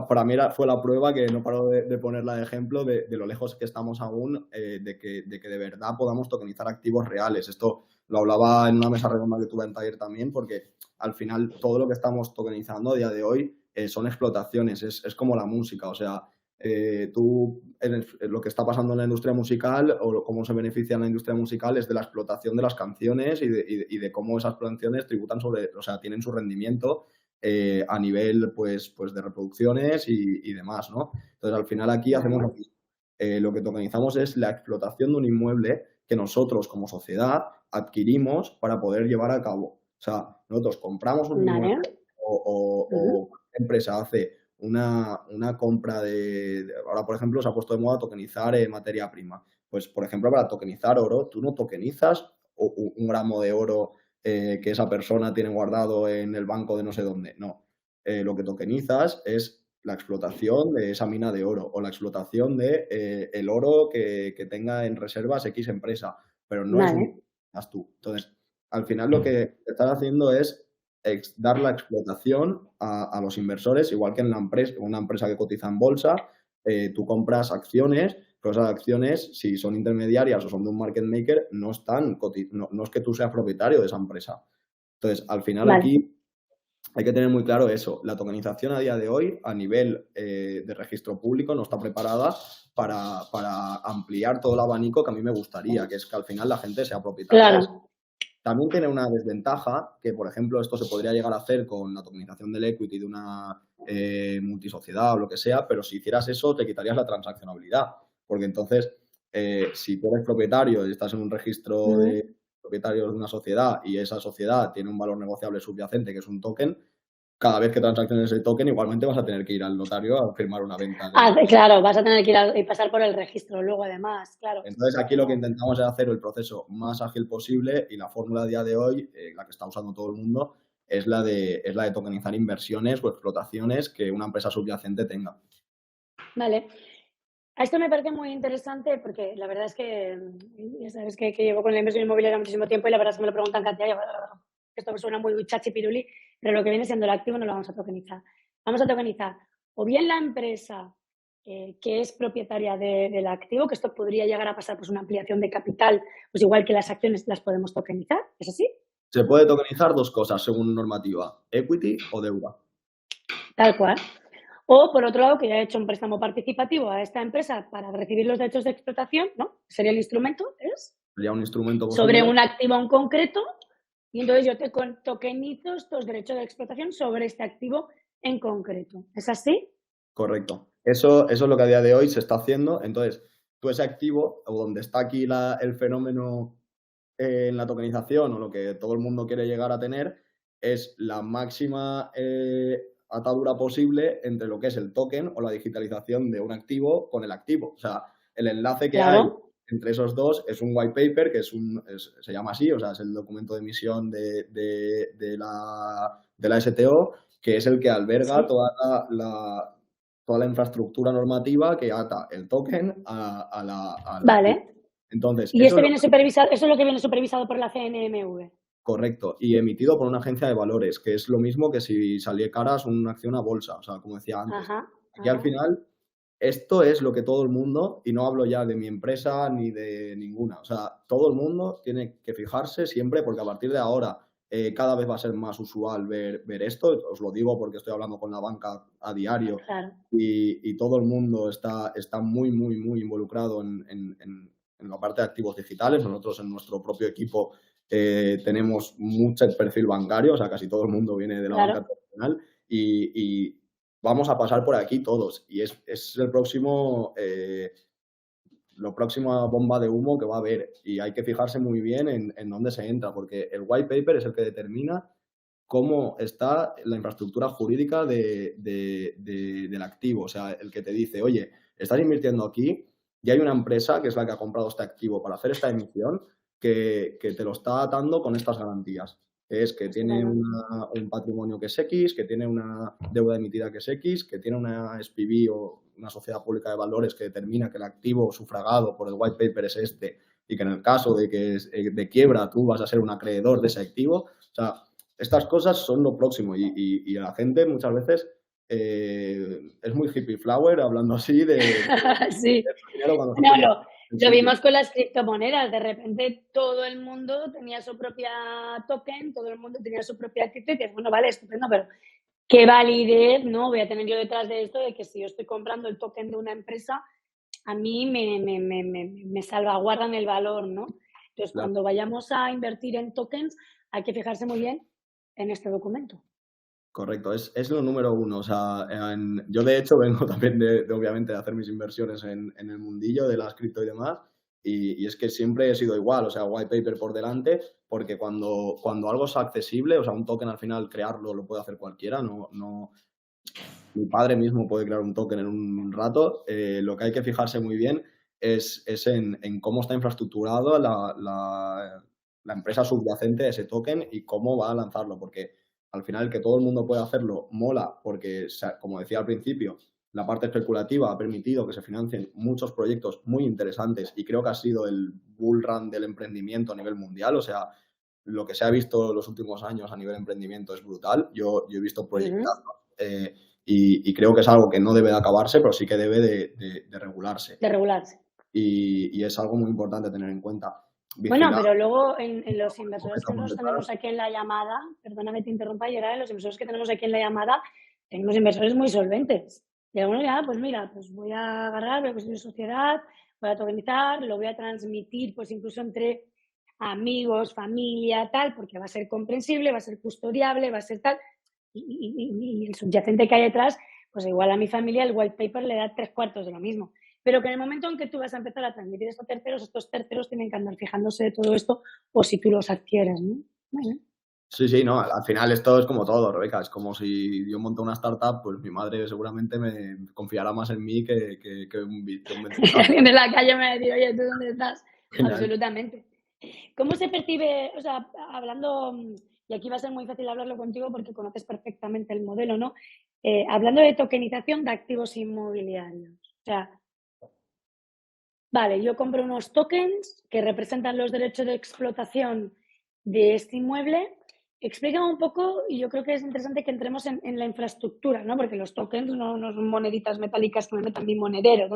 para mí fue la prueba que no paro de ponerla de ejemplo de lo lejos que estamos aún de que de verdad podamos tokenizar activos reales. Esto lo hablaba en una mesa redonda que tuve en taller también, porque al final todo lo que estamos tokenizando a día de hoy son explotaciones, es como la música, o sea, lo que está pasando en la industria musical o cómo se beneficia en la industria musical es de la explotación de las canciones y de cómo esas canciones tributan o sea, tienen su rendimiento a nivel pues de reproducciones y demás, ¿no? Entonces, al final aquí hacemos lo mismo. Lo que tokenizamos es la explotación de un inmueble que nosotros como sociedad adquirimos para poder llevar a cabo. O sea, nosotros compramos un Vale. inmueble o una empresa hace una compra ahora, por ejemplo, se ha puesto de moda tokenizar materia prima. Pues, por ejemplo, para tokenizar oro, tú no tokenizas un gramo de oro que esa persona tiene guardado en el banco de no sé dónde. No. Lo que tokenizas es la explotación de esa mina de oro o la explotación de el oro que tenga en reservas X empresa, pero no es Vale. tú. Entonces, al final lo que estás haciendo es dar la explotación a los inversores, igual que en una empresa que cotiza en bolsa, tú compras acciones, pero esas acciones, si son intermediarias o son de un market maker, no es que tú seas propietario de esa empresa. Entonces, al final Vale. aquí hay que tener muy claro eso. La tokenización a día de hoy, a nivel de registro público, no está preparada para ampliar todo el abanico que a mí me gustaría, que es que al final la gente sea propietaria de eso. Claro. También tiene una desventaja, que por ejemplo esto se podría llegar a hacer con la tokenización del equity de una multisociedad o lo que sea, pero si hicieras eso te quitarías la transaccionabilidad, porque entonces si tú eres propietario y estás en un registro de propietarios de una sociedad y esa sociedad tiene un valor negociable subyacente que es un token, cada vez que transacciones ese token igualmente vas a tener que ir al notario a firmar una venta. Claro, vas a tener que ir y pasar por el registro luego, además, claro. Entonces, aquí lo que intentamos es hacer el proceso más ágil posible y la fórmula a día de hoy, la que está usando todo el mundo, es la de tokenizar inversiones o explotaciones que una empresa subyacente tenga. Vale. Esto me parece muy interesante porque la verdad es que ya sabes que llevo con la inversión inmobiliaria muchísimo tiempo y la verdad es que me lo preguntan cantidad y esto me suena muy chachi piruli, pero lo que viene siendo el activo no lo vamos a tokenizar. Vamos a tokenizar o bien la empresa que es propietaria del activo, que esto podría llegar a pasar pues una ampliación de capital, pues igual que las acciones las podemos tokenizar, ¿es así? Se puede tokenizar dos cosas según normativa, equity o deuda. Tal cual. O, por otro lado, que ya he hecho un préstamo participativo a esta empresa para recibir los derechos de explotación, ¿no? Sería el instrumento, ¿es? Sería un instrumento Sobre posible. un activo en concreto y entonces yo te tokenizo estos derechos de explotación sobre este activo en concreto. ¿Es así? Correcto. Eso es lo que a día de hoy se está haciendo. Entonces, tú ese activo, o donde está aquí el fenómeno en la tokenización o lo que todo el mundo quiere llegar a tener, es la máxima atadura posible entre lo que es el token o la digitalización de un activo con el activo. O sea, el enlace que hay Claro. entre esos dos es un white paper, que se llama así, o sea, es el documento de emisión de la STO, que es el que alberga Sí. toda la infraestructura normativa que ata el token al activo. Vale. Entonces, Y este viene supervisado, eso es lo que viene supervisado por la CNMV. correcto, y emitido por una agencia de valores, que es lo mismo que si caras una acción a bolsa, o sea, como decía antes. Ajá. Aquí al final, esto es lo que todo el mundo, y no hablo ya de mi empresa ni de ninguna, o sea, todo el mundo tiene que fijarse siempre, porque a partir de ahora cada vez va a ser más usual ver esto, os lo digo porque estoy hablando con la banca a diario Claro. y todo el mundo está muy, muy, muy involucrado en la parte de activos digitales. Nosotros en nuestro propio equipo tenemos mucho perfil bancario, o sea, casi todo el mundo viene de la banca tradicional y vamos a pasar por aquí todos. Y es la próxima bomba de humo que va a haber. Y hay que fijarse muy bien en dónde se entra, porque el white paper es el que determina cómo está la infraestructura jurídica del activo. O sea, el que te dice, oye, estás invirtiendo aquí y hay una empresa que es la que ha comprado este activo para hacer esta emisión que te lo está atando con estas garantías. Es que tiene un patrimonio que es X, que tiene una deuda emitida que es X, que tiene una SPV o una sociedad pública de valores que determina que el activo sufragado por el white paper es este y que en el caso de que de quiebra tú vas a ser un acreedor de ese activo. O sea, estas cosas son lo próximo y la gente muchas veces es muy hippie flower, hablando así, Sí. dinero cuando No, nosotros en lo sitio. vimos con las criptomonedas. De repente todo el mundo tenía su propia token, todo el mundo tenía su propia cripto y dices, bueno, vale, estupendo, pero ¿qué validez, no, voy a tener yo detrás de esto de que si yo estoy comprando el token de una empresa, a mí me salvaguardan el valor, ¿no? Entonces, Claro. cuando vayamos a invertir en tokens, hay que fijarse muy bien en este documento. Correcto, es lo número uno. O sea, yo de hecho vengo también obviamente de hacer mis inversiones en el mundillo de las cripto y demás, y es que siempre he sido igual, o sea, white paper por delante, porque cuando algo es accesible, o sea, un token al final crearlo lo puede hacer cualquiera, mi padre mismo puede crear un token en un rato. Lo que hay que fijarse muy bien es en cómo está infraestructurado la empresa subyacente de ese token y cómo va a lanzarlo, porque al final que todo el mundo pueda hacerlo mola, porque, como decía al principio, la parte especulativa ha permitido que se financien muchos proyectos muy interesantes y creo que ha sido el bull run del emprendimiento a nivel mundial. O sea, lo que se ha visto los últimos años a nivel emprendimiento es brutal. Yo he visto Ujú. proyectos y creo que es algo que no debe de acabarse, pero sí que debe de regularse. De regularse. Y es algo muy importante tener en cuenta. Bueno, Vigilar, pero luego en los lo que inversores que estamos nosotros detrás. tenemos aquí en la llamada, perdóname, te interrumpa, Gerard, los inversores que tenemos aquí en la llamada, tenemos inversores muy solventes. Y algunos ya, pues mira, pues voy a agarrar, voy a construir sociedad, voy a tokenizar, lo voy a transmitir, pues incluso entre amigos, familia, tal, porque va a ser comprensible, va a ser custodiable, va a ser tal. Y el subyacente que hay detrás, pues igual a mi familia el white paper le da 3/4 de lo mismo. Pero que en el momento en que tú vas a empezar a transmitir esto a terceros, estos terceros tienen que andar fijándose de todo esto o si tú los adquieres, ¿no? Bueno, Sí, sí, no, al final esto es como todo, Rebeca. Es como si yo monto una startup, pues mi madre seguramente me confiará más en mí que un venture alguien capital. de la calle me va a decir, oye, ¿tú dónde estás? Al final. Absolutamente. ¿Cómo se percibe, o sea, hablando, y aquí va a ser muy fácil hablarlo contigo porque conoces perfectamente el modelo, ¿no? Hablando de tokenización de activos inmobiliarios. O sea, vale, yo compro unos tokens que representan los derechos de explotación de este inmueble. Explícame un poco, y yo creo que es interesante que entremos en la infraestructura, ¿no? Porque los tokens no son moneditas metálicas que me metan mi monedero.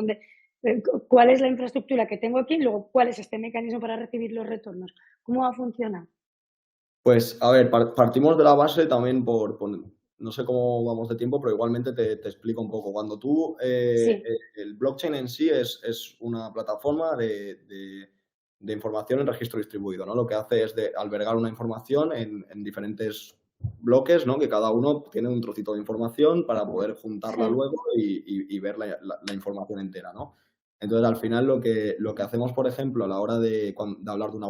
¿Cuál es la infraestructura que tengo aquí? Y luego, ¿cuál es este mecanismo para recibir los retornos? ¿Cómo va a funcionar? Pues, a ver, partimos de la base también no sé cómo vamos de tiempo, pero igualmente te explico un poco. Cuando tú, Sí. el blockchain en sí es una plataforma de información en registro distribuido, ¿no? Lo que hace es de albergar una información en diferentes bloques, ¿no? Que cada uno tiene un trocito de información para poder juntarla Sí. luego y ver la información entera, ¿no? Entonces, al final, lo que hacemos, por ejemplo, a la hora de hablar de una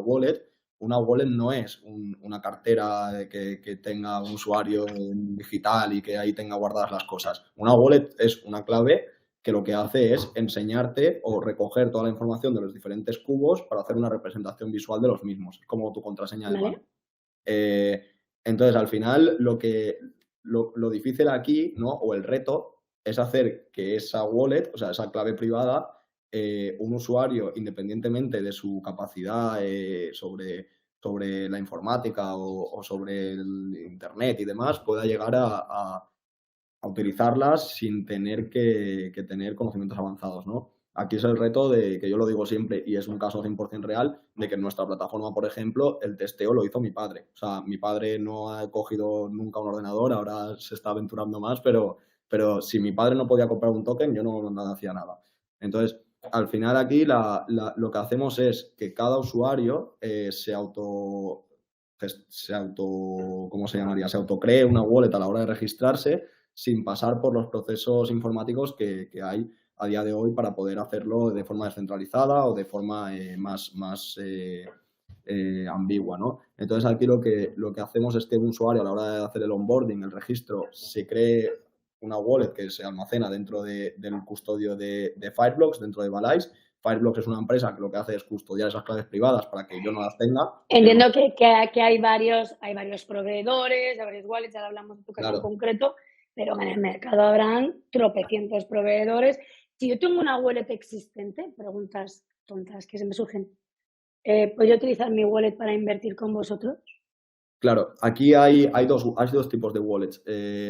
wallet no es una cartera que tenga un usuario digital y que ahí tenga guardadas las cosas. Una wallet es una clave que lo que hace es enseñarte o recoger toda la información de los diferentes cubos para hacer una representación visual de los mismos, como tu contraseña del banco. ¿Vale? Eh, entonces, al final, lo difícil aquí, ¿no? O el reto, es hacer que esa wallet, o sea, esa clave privada, un usuario, independientemente de su capacidad sobre la informática o sobre el Internet y demás, pueda llegar a utilizarlas sin tener que tener conocimientos avanzados, ¿no? Aquí es el reto de, que yo lo digo siempre, y es un caso 100% real, de que en nuestra plataforma, por ejemplo, el testeo lo hizo mi padre. O sea, mi padre no ha cogido nunca un ordenador, ahora se está aventurando más, pero si mi padre no podía comprar un token, yo no hacía nada. Entonces, al final aquí lo que hacemos es que cada usuario ¿cómo se llamaría? Se autocree una wallet a la hora de registrarse sin pasar por los procesos informáticos que hay a día de hoy para poder hacerlo de forma descentralizada o de forma más ambigua, ¿no? Entonces aquí lo que hacemos es que un usuario a la hora de hacer el onboarding, el registro, se cree una wallet que se almacena dentro del custodio de Fireblocks, dentro de Valais. Fireblocks es una empresa que lo que hace es custodiar esas claves privadas para que yo no las tenga, porque Entiendo que hay varios proveedores, hay varios wallets, ahora hablamos de tu caso en claro, concreto, pero en el mercado habrán tropecientos proveedores. Si yo tengo una wallet existente, preguntas tontas que se me surgen, ¿podría utilizar mi wallet para invertir con vosotros? Claro, aquí hay dos tipos de wallets.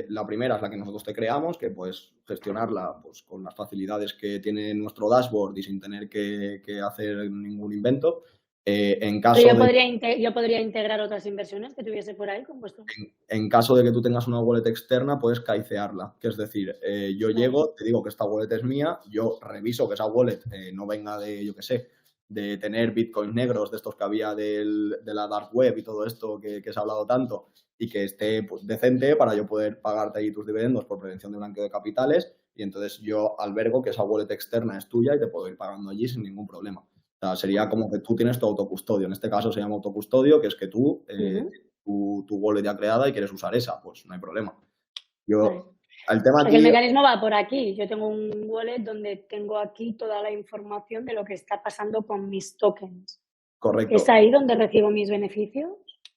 La primera es la que nosotros te creamos, que puedes gestionarla pues, con las facilidades que tiene nuestro dashboard y sin tener que hacer ningún invento. En Pero caso de yo podría integrar otras inversiones que tuviese por ahí con vuestro. En caso de que tú tengas una wallet externa, puedes caicearla. Que es decir, yo Vale. llego, te digo que esta wallet es mía, yo reviso que esa wallet no venga de, yo qué sé, de tener bitcoins negros, de estos que había de la dark web y todo esto que se ha hablado tanto, y que esté pues, decente para yo poder pagarte ahí tus dividendos por prevención de blanqueo de capitales. Y entonces yo albergo que esa wallet externa es tuya y te puedo ir pagando allí sin ningún problema. O sea, sería como que tú tienes tu autocustodio. En este caso se llama autocustodio, que es que tú Ujú. tu wallet ya creada y quieres usar esa, pues no hay problema. Vale. Yo, el O tema sea, que el aquí, mecanismo va por aquí. Yo tengo un wallet donde tengo aquí toda la información de lo que está pasando con mis tokens. ¿Es correcto, ahí donde recibo mis beneficios?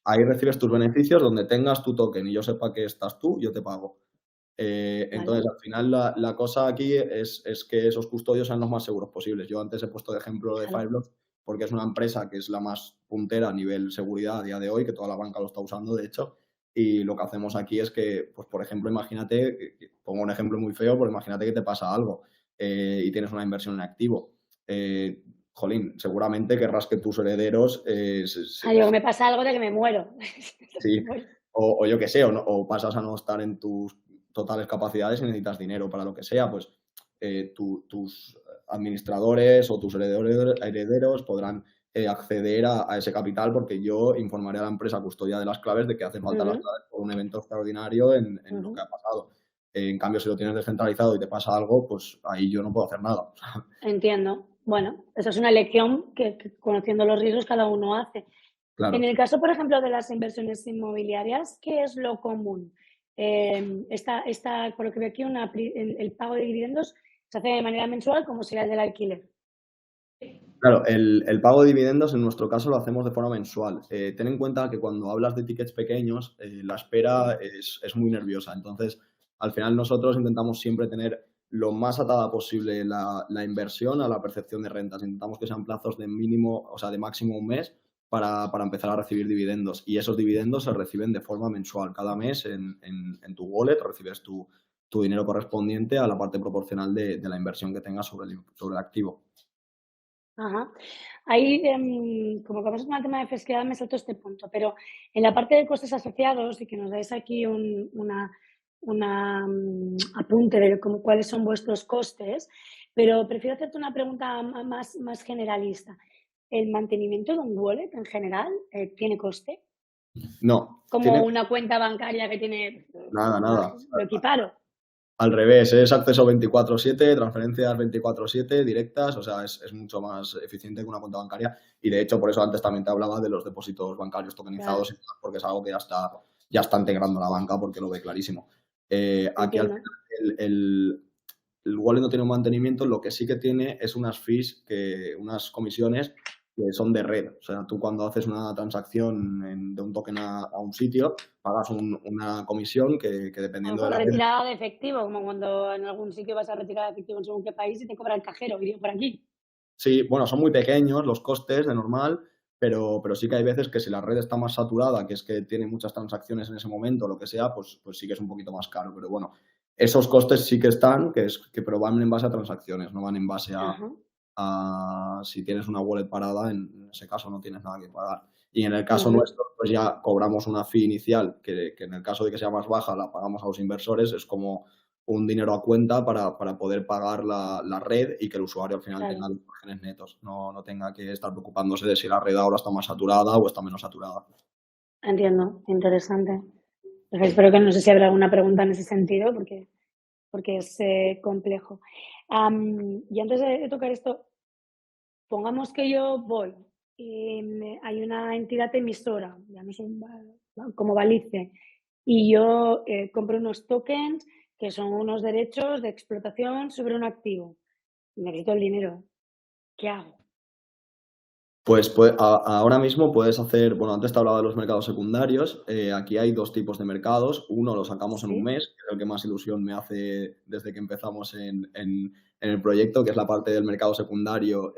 ahí recibes tus beneficios donde tengas tu token y yo sepa que estás tú, yo te pago. Entonces, Vale. al final, la cosa aquí es que esos custodios sean los más seguros posibles. Yo antes he puesto de ejemplo de Claro. Fireblocks porque es una empresa que es la más puntera a nivel seguridad a día de hoy, que toda la banca lo está usando, de hecho. Y lo que hacemos aquí es que, pues, por ejemplo, imagínate, pongo un ejemplo muy feo, pero imagínate que te pasa algo y tienes una inversión en activo. Jolín, seguramente querrás que tus herederos Ah, digo, me pasa algo de que me muero. sí, Bueno, o yo qué sé, o pasas a no estar en tus totales capacidades y necesitas dinero para lo que sea, pues tus administradores o tus herederos podrán acceder a ese capital porque yo informaré a la empresa custodia de las claves de que hacen falta las ujú, claves por un evento extraordinario en lo que ujú. ha pasado. En cambio, si lo tienes descentralizado y te pasa algo, pues ahí yo no puedo hacer nada. Entiendo. Bueno, eso es una elección que conociendo los riesgos cada uno hace. En Claro. el caso, por ejemplo, de las inversiones inmobiliarias, ¿qué es lo común? Por lo que veo aquí, el pago de dividendos se hace de manera mensual, como sería el del alquiler. Claro, el pago de dividendos en nuestro caso lo hacemos de forma mensual. Ten en cuenta que cuando hablas de tickets pequeños, la espera Sí. es muy nerviosa. Entonces, al final nosotros intentamos siempre tener lo más atada posible la inversión a la percepción de rentas. Intentamos que sean plazos de mínimo, o sea, de máximo un mes para empezar a recibir dividendos. Y esos dividendos se reciben de forma mensual. Cada mes en tu wallet recibes tu dinero correspondiente a la parte proporcional de la inversión que tengas sobre el activo. Ajá. Ahí, como vamos con el tema de flexibilidad, me salto este punto, pero en la parte de costes asociados y que nos dais aquí apunte de cuáles son vuestros costes, pero prefiero hacerte una pregunta más generalista. ¿El mantenimiento de un wallet en general tiene coste? No, Como tiene una cuenta bancaria que tiene, nada, nada. lo equiparo. Al revés, es acceso 24/7, transferencias 24/7 directas, o sea, es mucho más eficiente que una cuenta bancaria. Y de hecho, por eso antes también te hablaba de los depósitos bancarios tokenizados, Claro, y demás, porque es algo que ya está integrando la banca porque lo ve clarísimo. Aquí al entiendo. final el wallet no tiene un mantenimiento, lo que sí que tiene es unas fees, unas comisiones que son de red. O sea, tú cuando haces una transacción de un token a un sitio, pagas una comisión que A lo dependiendo de mejor la red. retirada de efectivo, como cuando en algún sitio vas a retirar efectivo en según qué país y te cobra el cajero, iría por aquí. Sí, bueno, son muy pequeños los costes de normal, pero sí que hay veces que si la red está más saturada, que es que tiene muchas transacciones en ese momento, lo que sea, pues sí que es un poquito más caro. Pero bueno, esos costes sí que están, pero van en base a transacciones, no van en base a, Ajá, a si tienes una wallet parada, en ese caso no tienes nada que pagar. Y en el caso ujú, nuestro, pues ya cobramos una fee inicial, que en el caso de que sea más baja, la pagamos a los inversores, es como un dinero a cuenta para poder pagar la red y que el usuario al final tenga claro, los márgenes netos, no tenga que estar preocupándose de si la red ahora está más saturada o está menos saturada. entiendo, interesante. Pues espero que no sé si habrá alguna pregunta en ese sentido, porque es complejo. Y antes de tocar esto, pongamos que yo voy y hay una entidad emisora, ya no son como Balice, y yo compro unos tokens que son unos derechos de explotación sobre un activo. Necesito el dinero. ¿Qué hago? Pues ahora mismo puedes hacer, bueno, antes te hablaba de los mercados secundarios, aquí hay dos tipos de mercados, uno lo sacamos en un ¿Sí? mes, que es el que más ilusión me hace desde que empezamos en el proyecto, que es la parte del mercado secundario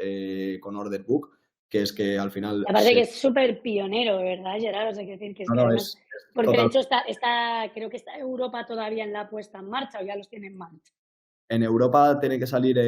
con Order Book, que es que al final Aparte que es súper pionero, ¿verdad, Gerard? O sea, quiero decir que es no, que no, además, es porque de total. hecho creo que está Europa todavía en la puesta en marcha o ya los tiene en marcha. En Europa tiene que salir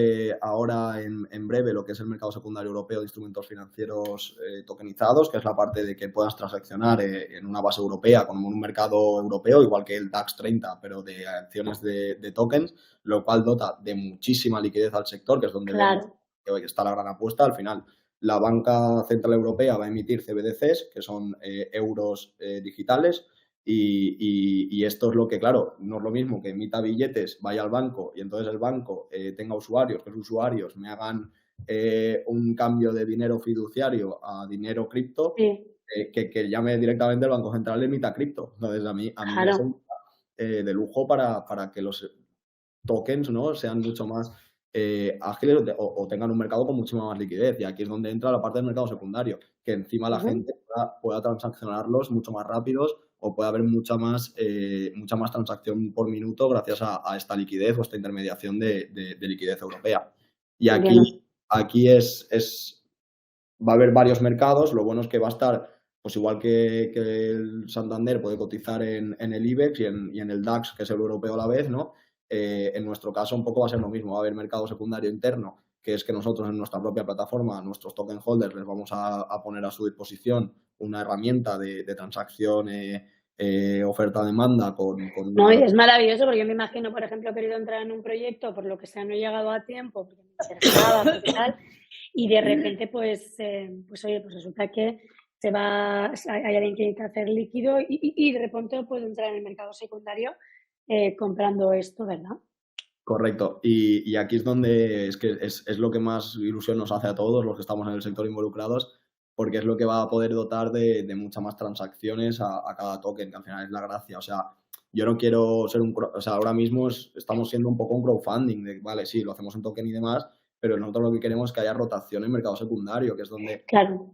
ahora en breve lo que es el mercado secundario europeo de instrumentos financieros tokenizados, que es la parte de que puedas transaccionar en una base europea con un mercado europeo, igual que el DAX 30, pero de acciones de tokens, lo cual dota de muchísima liquidez al sector, que es donde vemos Claro. que hoy está la gran apuesta. Al final, la banca central europea va a emitir CBDCs, que son euros digitales, y esto es lo que, claro, no es lo mismo que emita billetes, vaya al banco y entonces el banco tenga usuarios, que los usuarios me hagan un cambio de dinero fiduciario a dinero cripto, Sí, que llame directamente el Banco Central y emita cripto. Entonces, a mí me claro. sienta de lujo para que los tokens, ¿no? Sean mucho más ágiles o tengan un mercado con muchísima más liquidez. Y aquí es donde entra la parte del mercado secundario, que encima la Ujú. gente pueda transaccionarlos mucho más rápidos o puede haber mucha más transacción por minuto gracias a esta liquidez o esta intermediación de liquidez europea. Y Entiendo. aquí va a haber varios mercados. Lo bueno es que va a estar, pues igual que el Santander puede cotizar en el IBEX y en el DAX, que es el europeo a la vez, ¿no? En nuestro caso un poco va a ser lo mismo. Va a haber mercado secundario interno, que es que nosotros en nuestra propia plataforma, a nuestros token holders, les vamos a poner a su disposición una herramienta de transacción oferta-demanda con No, y una... es maravilloso porque yo me imagino, por ejemplo, he querido entrar en un proyecto, por lo que sea, no he llegado a tiempo, porque me interesaba, porque tal, y de repente, pues oye, pues resulta que hay alguien que quiere hacer líquido y de repente puedo entrar en el mercado secundario comprando esto, ¿verdad? Correcto. Y aquí es donde es lo que más ilusión nos hace a todos los que estamos en el sector involucrados, porque es lo que va a poder dotar de muchas más transacciones a cada token, que al final es la gracia. O sea, yo no quiero ser o sea, ahora mismo estamos siendo un poco un crowdfunding, de, vale, sí, lo hacemos en token y demás, pero nosotros lo que queremos es que haya rotación en mercado secundario, que es donde Claro.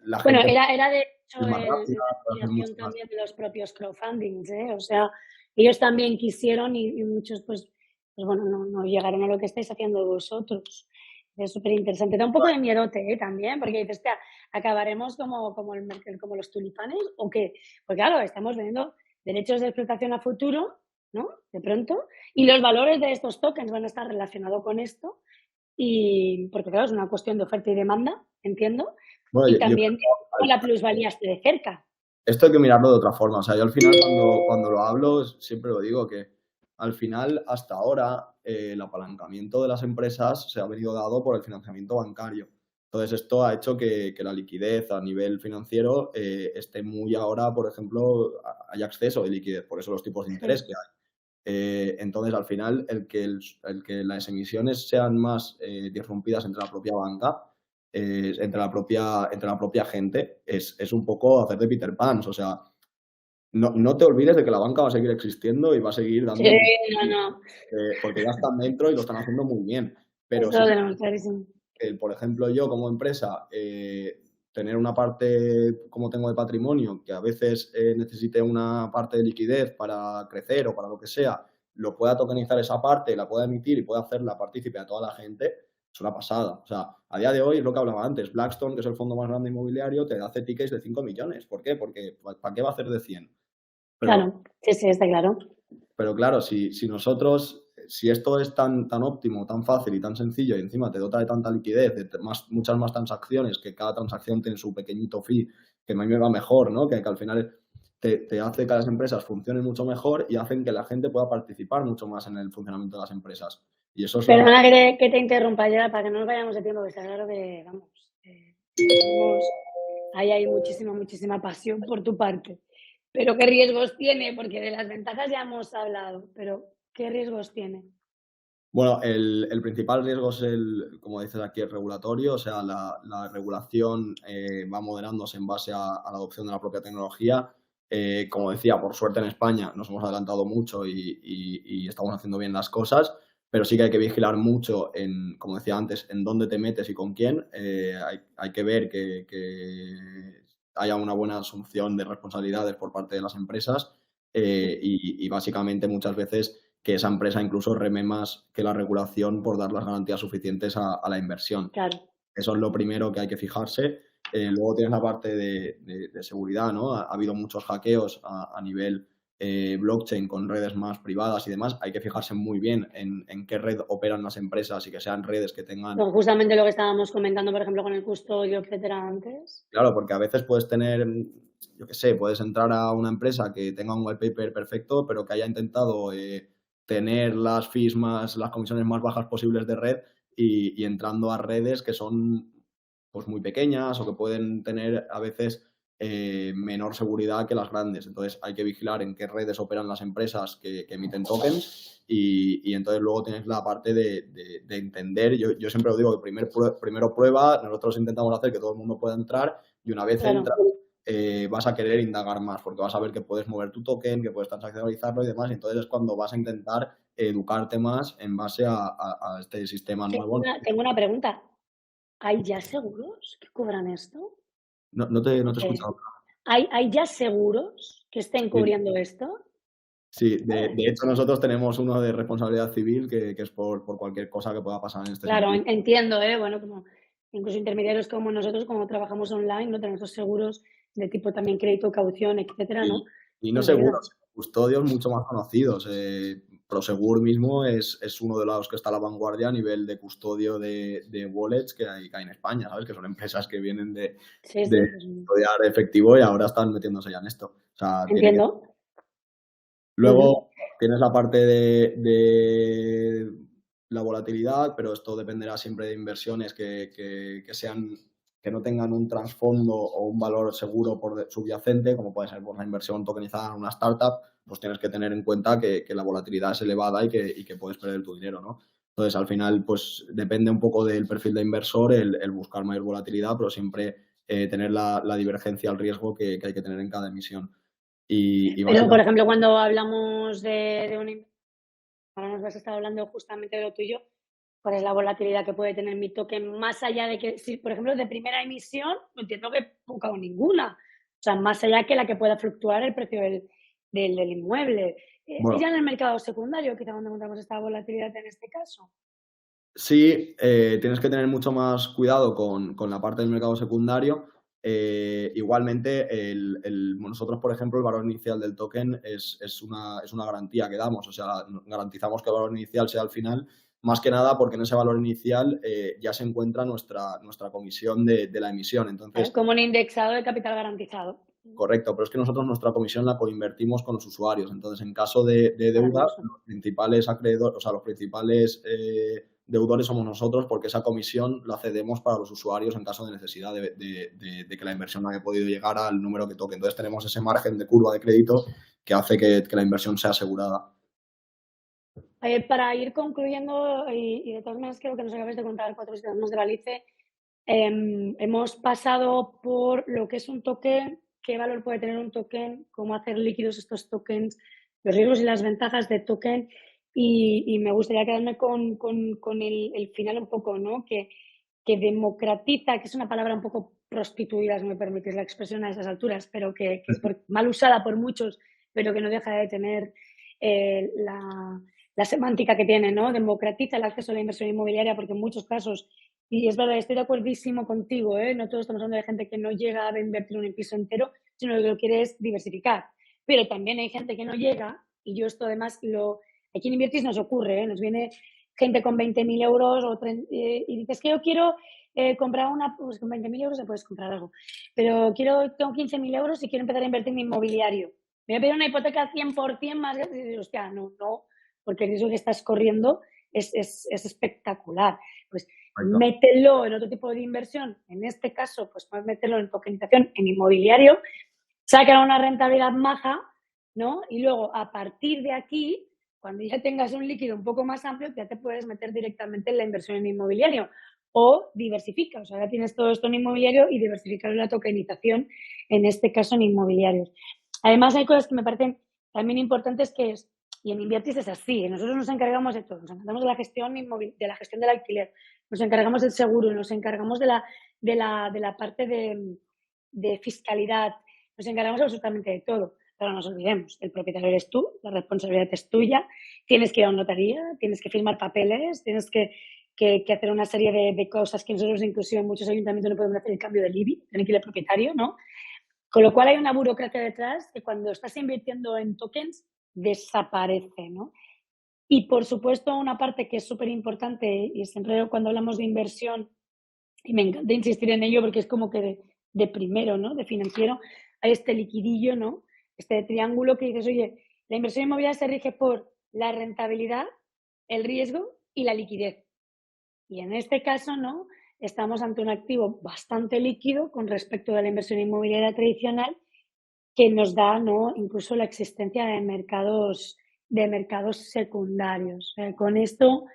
la Bueno, gente era de hecho es más rápida, la puede hacer mucho aspiración más. también de los propios crowdfundings, ¿eh? O sea, ellos también quisieron y muchos, pues bueno, no llegaron a lo que estáis haciendo vosotros. Es súper interesante. Da un poco de miedote, ¿eh? También, porque dices, hostia, ¿acabaremos como los tulipanes o qué? Porque claro, estamos vendiendo derechos de explotación a futuro, ¿no? De pronto. Y los valores de estos tokens van a estar relacionados con esto. Y porque claro, es una cuestión de oferta y demanda, entiendo. Bueno, Y también con la plusvalía esté de cerca. esto hay que mirarlo de otra forma. O sea, yo al final cuando lo hablo siempre lo digo que al final hasta ahora el apalancamiento de las empresas se ha venido dado por el financiamiento bancario. Entonces esto ha hecho que la liquidez a nivel financiero esté muy ahora, por ejemplo, hay exceso de liquidez, por eso los tipos de interés Sí. que hay. Entonces al final el que las emisiones sean más disrumpidas entre la propia banca entre la propia gente, es un poco hacer de Peter Pan. O sea, no te olvides de que la banca va a seguir existiendo y va a seguir Sí, dando no, no. porque ya están dentro y lo están haciendo muy bien. Pero Eso sí lo que, tenemos clarísimo. por ejemplo, yo como empresa, tener una parte como tengo de patrimonio, que a veces necesite una parte de liquidez para crecer o para lo que sea, lo pueda tokenizar esa parte, la pueda emitir y pueda hacerla partícipe a toda la gente, es una pasada. O sea, a día de hoy es lo que hablaba antes, Blackstone, que es el fondo más grande inmobiliario, te hace tickets de 5 millones. ¿Por qué? Porque ¿para qué va a hacer de 100? Pero Claro, sí, sí, está claro. pero claro, si esto es tan óptimo, tan fácil y tan sencillo y encima te dota de tanta liquidez, muchas más transacciones, que cada transacción tiene su pequeñito fee, que a mí me va mejor, ¿no? Que al final te hace que las empresas funcionen mucho mejor y hacen que la gente pueda participar mucho más en el funcionamiento de las empresas. Y eso es Perdona que te interrumpa ya para que no nos vayamos de tiempo, que está claro que, vamos, tenemos, ahí hay muchísima, muchísima pasión por tu parte. Pero ¿qué riesgos tiene? Porque de las ventajas ya hemos hablado, pero ¿qué riesgos tiene? Bueno, el principal riesgo es como dices aquí, el regulatorio. O sea, la regulación va moderándose en base a la adopción de la propia tecnología. Como decía, por suerte en España nos hemos adelantado mucho y estamos haciendo bien las cosas, pero sí que hay que vigilar mucho como decía antes, en dónde te metes y con quién. Hay que ver que haya una buena asunción de responsabilidades por parte de las empresas y básicamente muchas veces que esa empresa incluso reme más que la regulación por dar las garantías suficientes a la inversión. Claro, Eso es lo primero que hay que fijarse. Luego tienes la parte de seguridad, ¿no? Ha habido muchos hackeos a nivel blockchain con redes más privadas y demás. Hay que fijarse muy bien en qué red operan las empresas y que sean redes que tengan. Con justamente lo que estábamos comentando, por ejemplo, con el custodio, etcétera, antes. Claro, porque a veces puedes tener, yo qué sé, puedes entrar a una empresa que tenga un wallpaper perfecto, pero que haya intentado tener las fees las comisiones más bajas posibles de red y entrando a redes que son pues muy pequeñas o que pueden tener a veces menor seguridad que las grandes. Entonces hay que vigilar en qué redes operan las empresas que emiten tokens y entonces luego tienes la parte de entender. Yo siempre lo digo, que primero prueba, nosotros intentamos hacer que todo el mundo pueda entrar y una vez Claro. entras vas a querer indagar más porque vas a ver que puedes mover tu token, que puedes transaccionalizarlo y demás. Y entonces es cuando vas a intentar educarte más en base a este sistema nuevo. Tengo una pregunta. ¿Hay ya seguros que cubran esto? No te he Porque escuchado. ¿hay ya seguros que estén Sí, cubriendo esto? sí, de Vale. hecho nosotros tenemos uno de responsabilidad civil que es por cualquier cosa que pueda pasar en este Claro, sentido. entiendo, ¿eh? Bueno, como incluso intermediarios como nosotros, como trabajamos online, no tenemos los seguros de tipo también crédito, caución, etcétera, ¿no? Y Que no nos ayudan. seguros, custodios mucho más conocidos. Prosegur mismo es uno de los que está a la vanguardia a nivel de custodio de wallets que hay en España, ¿sabes? Que son empresas que vienen Sí, de sí, pues custodiar efectivo y ahora están metiéndose ya en esto. O sea, tiene que. entiendo. Ujú. Luego tienes la parte de la volatilidad, pero esto dependerá siempre de inversiones que no tengan un trasfondo o un valor seguro subyacente, como puede ser por la inversión tokenizada en una startup, pues tienes que tener en cuenta que la volatilidad es elevada y que puedes perder tu dinero, ¿no? Entonces, al final, pues depende un poco del perfil de inversor el buscar mayor volatilidad, pero siempre tener la divergencia al riesgo que hay que tener en cada emisión. Y Pero, por básicamente. ejemplo, cuando hablamos de un ahora nos vas a estar hablando justamente de lo tuyo, cuál es la volatilidad que puede tener mi token, más allá de que, si por ejemplo de primera emisión, entiendo que poca o ninguna, o sea, más allá que la que pueda fluctuar el precio del inmueble. ¿Es Bueno, ya en el mercado secundario quizá donde encontramos esta volatilidad en este caso? sí, tienes que tener mucho más cuidado con la parte del mercado secundario. Igualmente, nosotros, por ejemplo, el valor inicial del token es una garantía que damos. O sea, garantizamos que el valor inicial sea al final, más que nada porque en ese valor inicial ya se encuentra nuestra comisión de la emisión. Claro, Entonces, como un indexado de capital garantizado. correcto, pero es que nosotros nuestra comisión la coinvertimos con los usuarios. Entonces, en caso de deuda, Maravilloso. los principales acreedores, o sea, los principales deudores somos nosotros porque esa comisión la cedemos para los usuarios en caso de necesidad de que la inversión no haya podido llegar al número que toque. Entonces, tenemos ese margen de curva de crédito que hace que la inversión sea asegurada. Para ir concluyendo, y de todas maneras creo que nos acabas de contar 4 cositas más de Balice, hemos pasado por lo que es un token, qué valor puede tener un token, cómo hacer líquidos estos tokens, los riesgos y las ventajas de token, y me gustaría quedarme con el final un poco, ¿no? Que democratiza, que es una palabra un poco prostituida, si me permitís la expresión a esas alturas, pero mal usada por muchos, pero que no deja de tener la semántica que tiene, ¿no? Democratiza el acceso a la inversión inmobiliaria, porque en muchos casos, y es verdad, estoy de acuerdísimo contigo, ¿eh? No todos estamos hablando de gente que no llega a invertir en un piso entero, sino que lo que quiere es diversificar. Pero también hay gente que no llega, y yo esto además aquí en Invertis nos ocurre, ¿eh? Nos viene gente con 20.000 euros y dices que yo quiero comprar pues con 20.000 euros se puedes comprar algo, pero tengo 15.000 euros y quiero empezar a invertir en inmobiliario. Me voy a pedir una hipoteca 100% más grande y dices, hostia, no, porque el riesgo que estás corriendo es espectacular. Pues Correcto. mételo en otro tipo de inversión, en este caso, pues puedes meterlo en tokenización, en inmobiliario, saca una rentabilidad maja, ¿no? Y luego, a partir de aquí, cuando ya tengas un líquido un poco más amplio, ya te puedes meter directamente en la inversión en inmobiliario o diversifica, o sea, ya tienes todo esto en inmobiliario y diversificar la tokenización, en este caso en inmobiliarios. Además, hay cosas que me parecen también importantes y en Invertis es así, nosotros nos encargamos de todo, nos encargamos de la gestión del alquiler, nos encargamos del seguro, nos encargamos de la parte de fiscalidad, nos encargamos absolutamente de todo, pero no nos olvidemos, el propietario eres tú, la responsabilidad es tuya, tienes que ir a una notaría, tienes que firmar papeles, tienes que que hacer una serie de cosas que nosotros inclusive en muchos ayuntamientos no podemos hacer el cambio del IBI, tiene que ir el propietario, ¿no? Con lo cual hay una burocracia detrás que cuando estás invirtiendo en tokens desaparece, ¿no? Y por supuesto una parte que es súper importante y siempre cuando hablamos de inversión, y me encanta insistir en ello porque es como que de primero, ¿no? De financiero, hay este liquidillo, ¿no? Este triángulo que dices, oye, la inversión inmobiliaria se rige por la rentabilidad, el riesgo y la liquidez. Y en este caso, ¿no? Estamos ante un activo bastante líquido con respecto a la inversión inmobiliaria tradicional que nos da, ¿no? Incluso la existencia de mercados secundarios. Con esto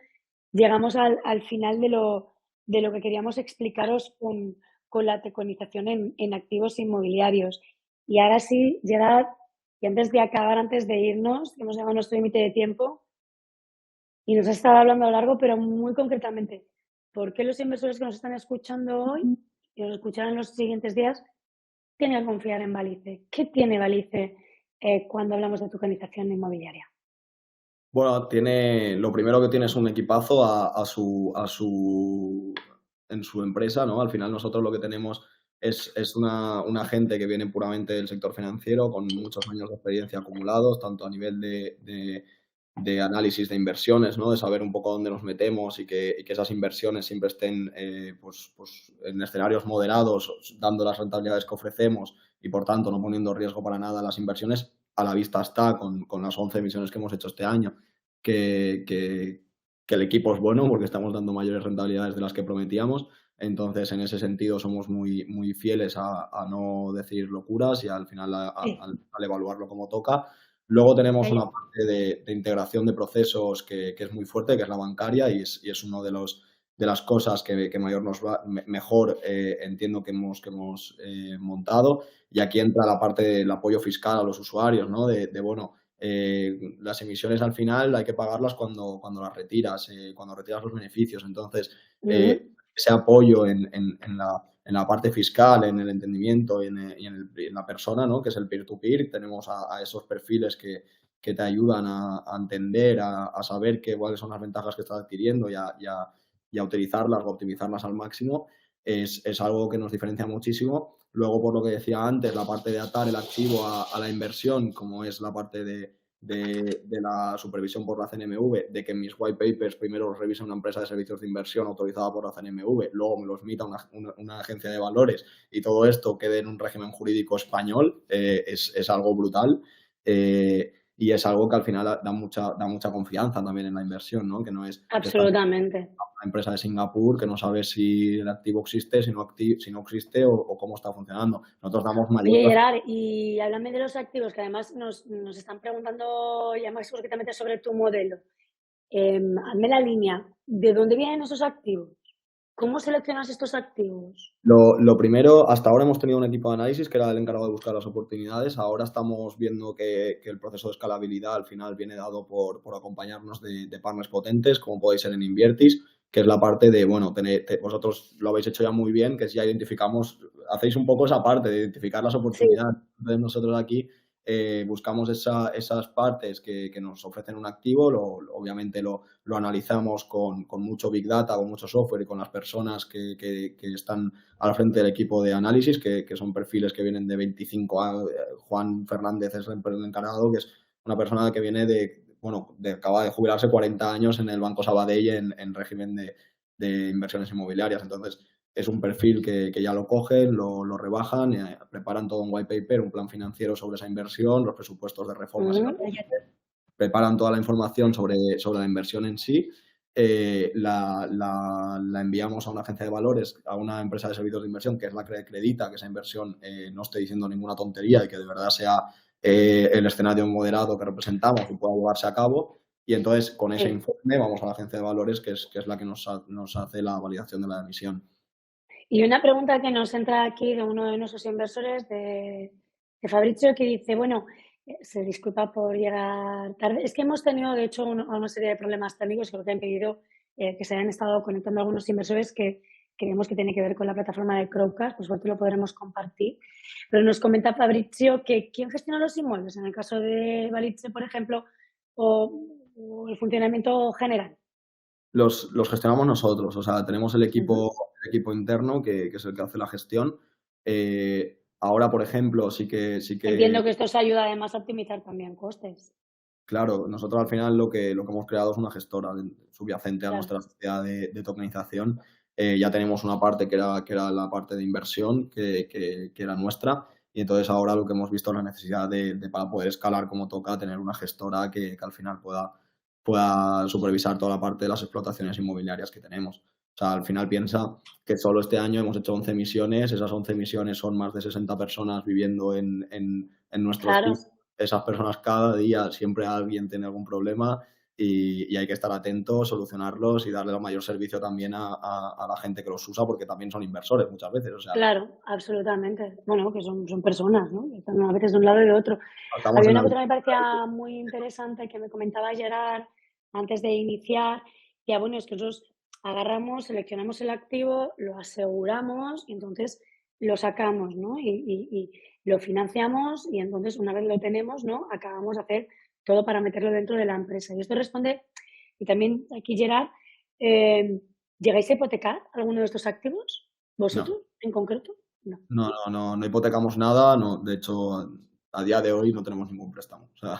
llegamos al final de lo que queríamos explicaros con la tokenización en activos inmobiliarios. Y ahora sí, Gerard, y antes de acabar, antes de irnos, que hemos llegado a nuestro límite de tiempo, y nos has estado hablando a lo largo, pero muy concretamente, ¿por qué los inversores que nos están escuchando hoy y nos escucharán en los siguientes días tienen que confiar en Balice? ¿Qué tiene Balice cuando hablamos de tokenización inmobiliaria? Bueno, lo primero que tiene es un equipazo en su empresa, ¿no? Al final nosotros lo que tenemos es una gente que viene puramente del sector financiero, con muchos años de experiencia acumulados, tanto a nivel de análisis de inversiones, ¿no? De saber un poco dónde nos metemos y que esas inversiones siempre estén pues en escenarios moderados, dando las rentabilidades que ofrecemos y, por tanto, no poniendo riesgo para nada las inversiones. A la vista está con las 11 emisiones que hemos hecho este año, que, que, que el equipo es bueno porque estamos dando mayores rentabilidades de las que prometíamos. Entonces, en ese sentido, somos muy, muy fieles a no decir locuras y al final Sí, al evaluarlo como toca. Luego tenemos una ok. parte de integración de procesos que es muy fuerte, que es la bancaria, y es uno de las cosas que mejor entiendo que hemos montado. Y aquí entra la parte del apoyo fiscal a los usuarios, ¿no? Bueno, las emisiones al final hay que pagarlas cuando las retiras, cuando retiras los beneficios. Entonces, Ujú. ese apoyo en la parte fiscal, en el entendimiento y en la persona, ¿no? Que es el peer-to-peer. Tenemos a esos perfiles que te ayudan a entender, a saber cuáles son las ventajas que estás adquiriendo y a utilizarlas o optimizarlas al máximo. Es algo que nos diferencia muchísimo. Luego, por lo que decía antes, la parte de atar el activo a la inversión, como es la parte de la supervisión por la CNMV, de que mis white papers primero los revisa una empresa de servicios de inversión autorizada por la CNMV, luego me los emita una agencia de valores y todo esto quede en un régimen jurídico español, es algo brutal. Y es algo que al final da mucha confianza también en la inversión, ¿no? Que no es que estás Absolutamente. una empresa de Singapur que no sabe si el activo existe, si no existe o cómo está funcionando. Nosotros damos mayor Oye, transparencia. Gerard, y háblame de los activos, que además nos están preguntando ya más concretamente sobre tu modelo. Hazme la línea. ¿De dónde vienen esos activos? ¿Cómo seleccionas estos activos? Lo primero, hasta ahora hemos tenido un equipo de análisis que era el encargado de buscar las oportunidades. Ahora estamos viendo que el proceso de escalabilidad al final viene dado por acompañarnos de partners potentes, como podéis ser en Inviertis, que es la parte de, bueno, vosotros lo habéis hecho ya muy bien, que es ya identificamos, hacéis un poco esa parte de identificar las Sí. oportunidades. Entonces nosotros aquí buscamos esas partes que nos ofrecen un activo, obviamente lo analizamos con mucho Big Data, con mucho software y con las personas que están al frente del equipo de análisis, que son perfiles que vienen de 25 años. Juan Fernández es el encargado, que es una persona que viene acaba de jubilarse 40 años en el Banco Sabadell en régimen de inversiones inmobiliarias. Entonces, es un perfil que ya lo cogen, lo rebajan, preparan todo un white paper, un plan financiero sobre esa inversión, los presupuestos de reformas y Ujú. preparan toda la información sobre la inversión en sí, la enviamos a una agencia de valores, a una empresa de servicios de inversión, que es la que acredita que esa inversión no esté diciendo ninguna tontería y que de verdad sea el escenario moderado que representamos y pueda llevarse a cabo. Y entonces, con ese Sí. informe, vamos a la agencia de valores, que es la que nos hace la validación de la emisión. Y una pregunta que nos entra aquí de uno de nuestros inversores, de Fabrizio, que dice, bueno, se disculpa por llegar tarde. Es que hemos tenido, de hecho, una serie de problemas técnicos que lo que han pedido que se hayan estado conectando algunos inversores que creemos que tiene que ver con la plataforma de Crowdcast, por suerte lo podremos compartir. Pero nos comenta Fabrizio que quién gestiona los inmuebles, en el caso de Balitze, por ejemplo, o el funcionamiento general. Los gestionamos nosotros, o sea, tenemos Ujú. el equipo interno que es el que hace la gestión. Ahora, por ejemplo, sí que Entiendo que esto os ayuda además a optimizar también costes. claro, nosotros al final lo que hemos creado es una gestora subyacente a Claro, nuestra sociedad de tokenización. Ya tenemos una parte que era la parte de inversión que era nuestra, y entonces ahora lo que hemos visto es la necesidad para poder escalar como toca, tener una gestora que al final pueda supervisar toda la parte de las explotaciones inmobiliarias que tenemos. O sea, al final piensa que solo este año hemos hecho 11 emisiones, esas 11 emisiones son más de 60 personas viviendo en nuestros claro. pisos. Esas personas cada día siempre alguien tiene algún problema y hay que estar atentos, solucionarlos y darle el mayor servicio también a la gente que los usa, porque también son inversores muchas veces. O sea, Claro, absolutamente. Bueno, que son personas, ¿no? Que están a veces de un lado y de otro. estamos Había en una la... cosa que me parecía muy interesante que me comentaba Gerard antes de iniciar, ya bueno, es que nosotros agarramos, seleccionamos el activo, lo aseguramos y entonces lo sacamos, ¿no? Y lo financiamos y entonces una vez lo tenemos, ¿no? Acabamos de hacer todo para meterlo dentro de la empresa. Y esto responde, y también aquí Gerard, eh, ¿llegáis a hipotecar alguno de estos activos? No, ¿Vosotros en concreto? No. no hipotecamos nada, no, de hecho, a día de hoy no tenemos ningún préstamo. O sea,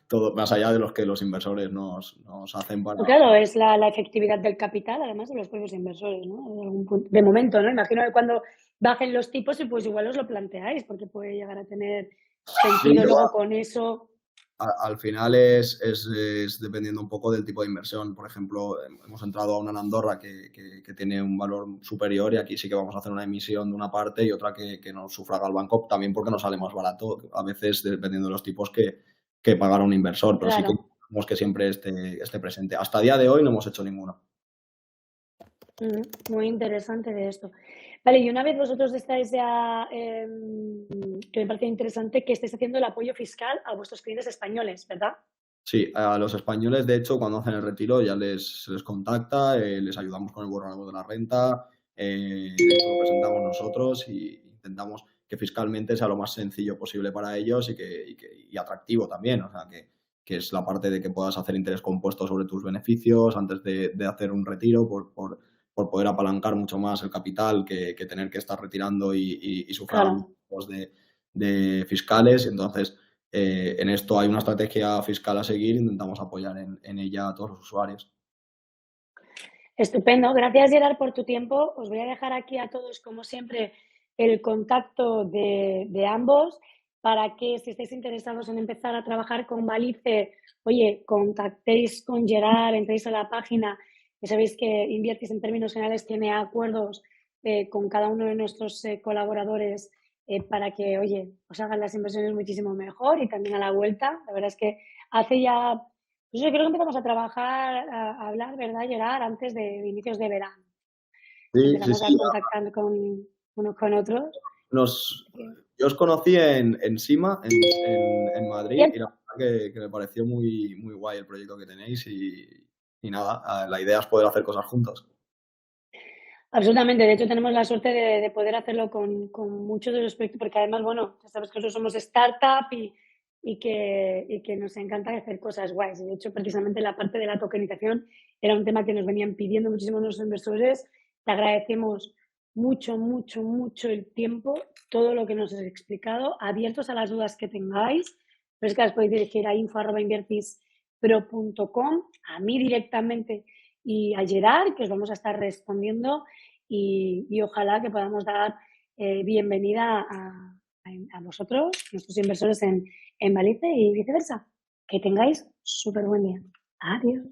todo más allá de los que los inversores nos hacen para... No, claro, es la efectividad del capital, además de los propios inversores, ¿no? En algún punto. De momento, ¿no? Imagino que cuando bajen los tipos, pues igual os lo planteáis, porque puede llegar a tener Sí, sentido luego con eso. al final es dependiendo un poco del tipo de inversión. Por ejemplo, hemos entrado a una en Andorra que tiene un valor superior y aquí sí que vamos a hacer una emisión de una parte y otra que nos sufraga el banco, también porque nos sale más barato, a veces dependiendo de los tipos que pagar un inversor, pero sí que Claro. queremos que siempre esté presente. Hasta día de hoy no hemos hecho ninguna. Muy interesante de esto. Vale, y una vez vosotros estáis ya, que me parece interesante que estéis haciendo el apoyo fiscal a vuestros clientes españoles, ¿verdad? Sí, a los españoles, de hecho, cuando hacen el retiro ya se les contacta, les ayudamos con el borrador de la renta, de hecho lo presentamos nosotros y intentamos que fiscalmente sea lo más sencillo posible para ellos y atractivo también. O sea, que es la parte de que puedas hacer interés compuesto sobre tus beneficios antes de hacer un retiro por poder apalancar mucho más el capital que tener que estar retirando y sufragar los Claro. costos de fiscales. Entonces, en esto hay una estrategia fiscal a seguir, intentamos apoyar en ella a todos los usuarios. Estupendo. Gracias, Gerard, por tu tiempo. Os voy a dejar aquí a todos, como siempre, el contacto de ambos para que si estáis interesados en empezar a trabajar con Balice, oye, contactéis con Gerard, entréis a la página, que sabéis que Inviertis en términos generales tiene acuerdos con cada uno de nuestros colaboradores para que, oye, os hagan las inversiones muchísimo mejor y también a la vuelta. La verdad es que hace ya pues yo creo que empezamos a trabajar, a hablar, ¿verdad, Gerard? Antes de inicios de verano. Sí, sí, Empezamos sí. a contactar con unos con otros. Nos, Así yo os conocí en SIMA, en Madrid, bien, y la verdad que me pareció muy, muy guay el proyecto que tenéis y nada, la idea es poder hacer cosas juntos. absolutamente. De hecho, tenemos la suerte de poder hacerlo con muchos de los proyectos, porque además, bueno, ya sabes que nosotros somos startup y que nos encanta hacer cosas guays. De hecho, precisamente la parte de la tokenización era un tema que nos venían pidiendo muchísimo nuestros inversores. Te agradecemos mucho, mucho, mucho el tiempo, todo lo que nos has explicado, abiertos a las dudas que tengáis. Pero es que las podéis dirigir a info@invertispro.com, a mí directamente y a Gerard, que os vamos a estar respondiendo y ojalá que podamos dar bienvenida a vosotros, nuestros inversores en Balice y viceversa. Que tengáis súper buen día. Adiós.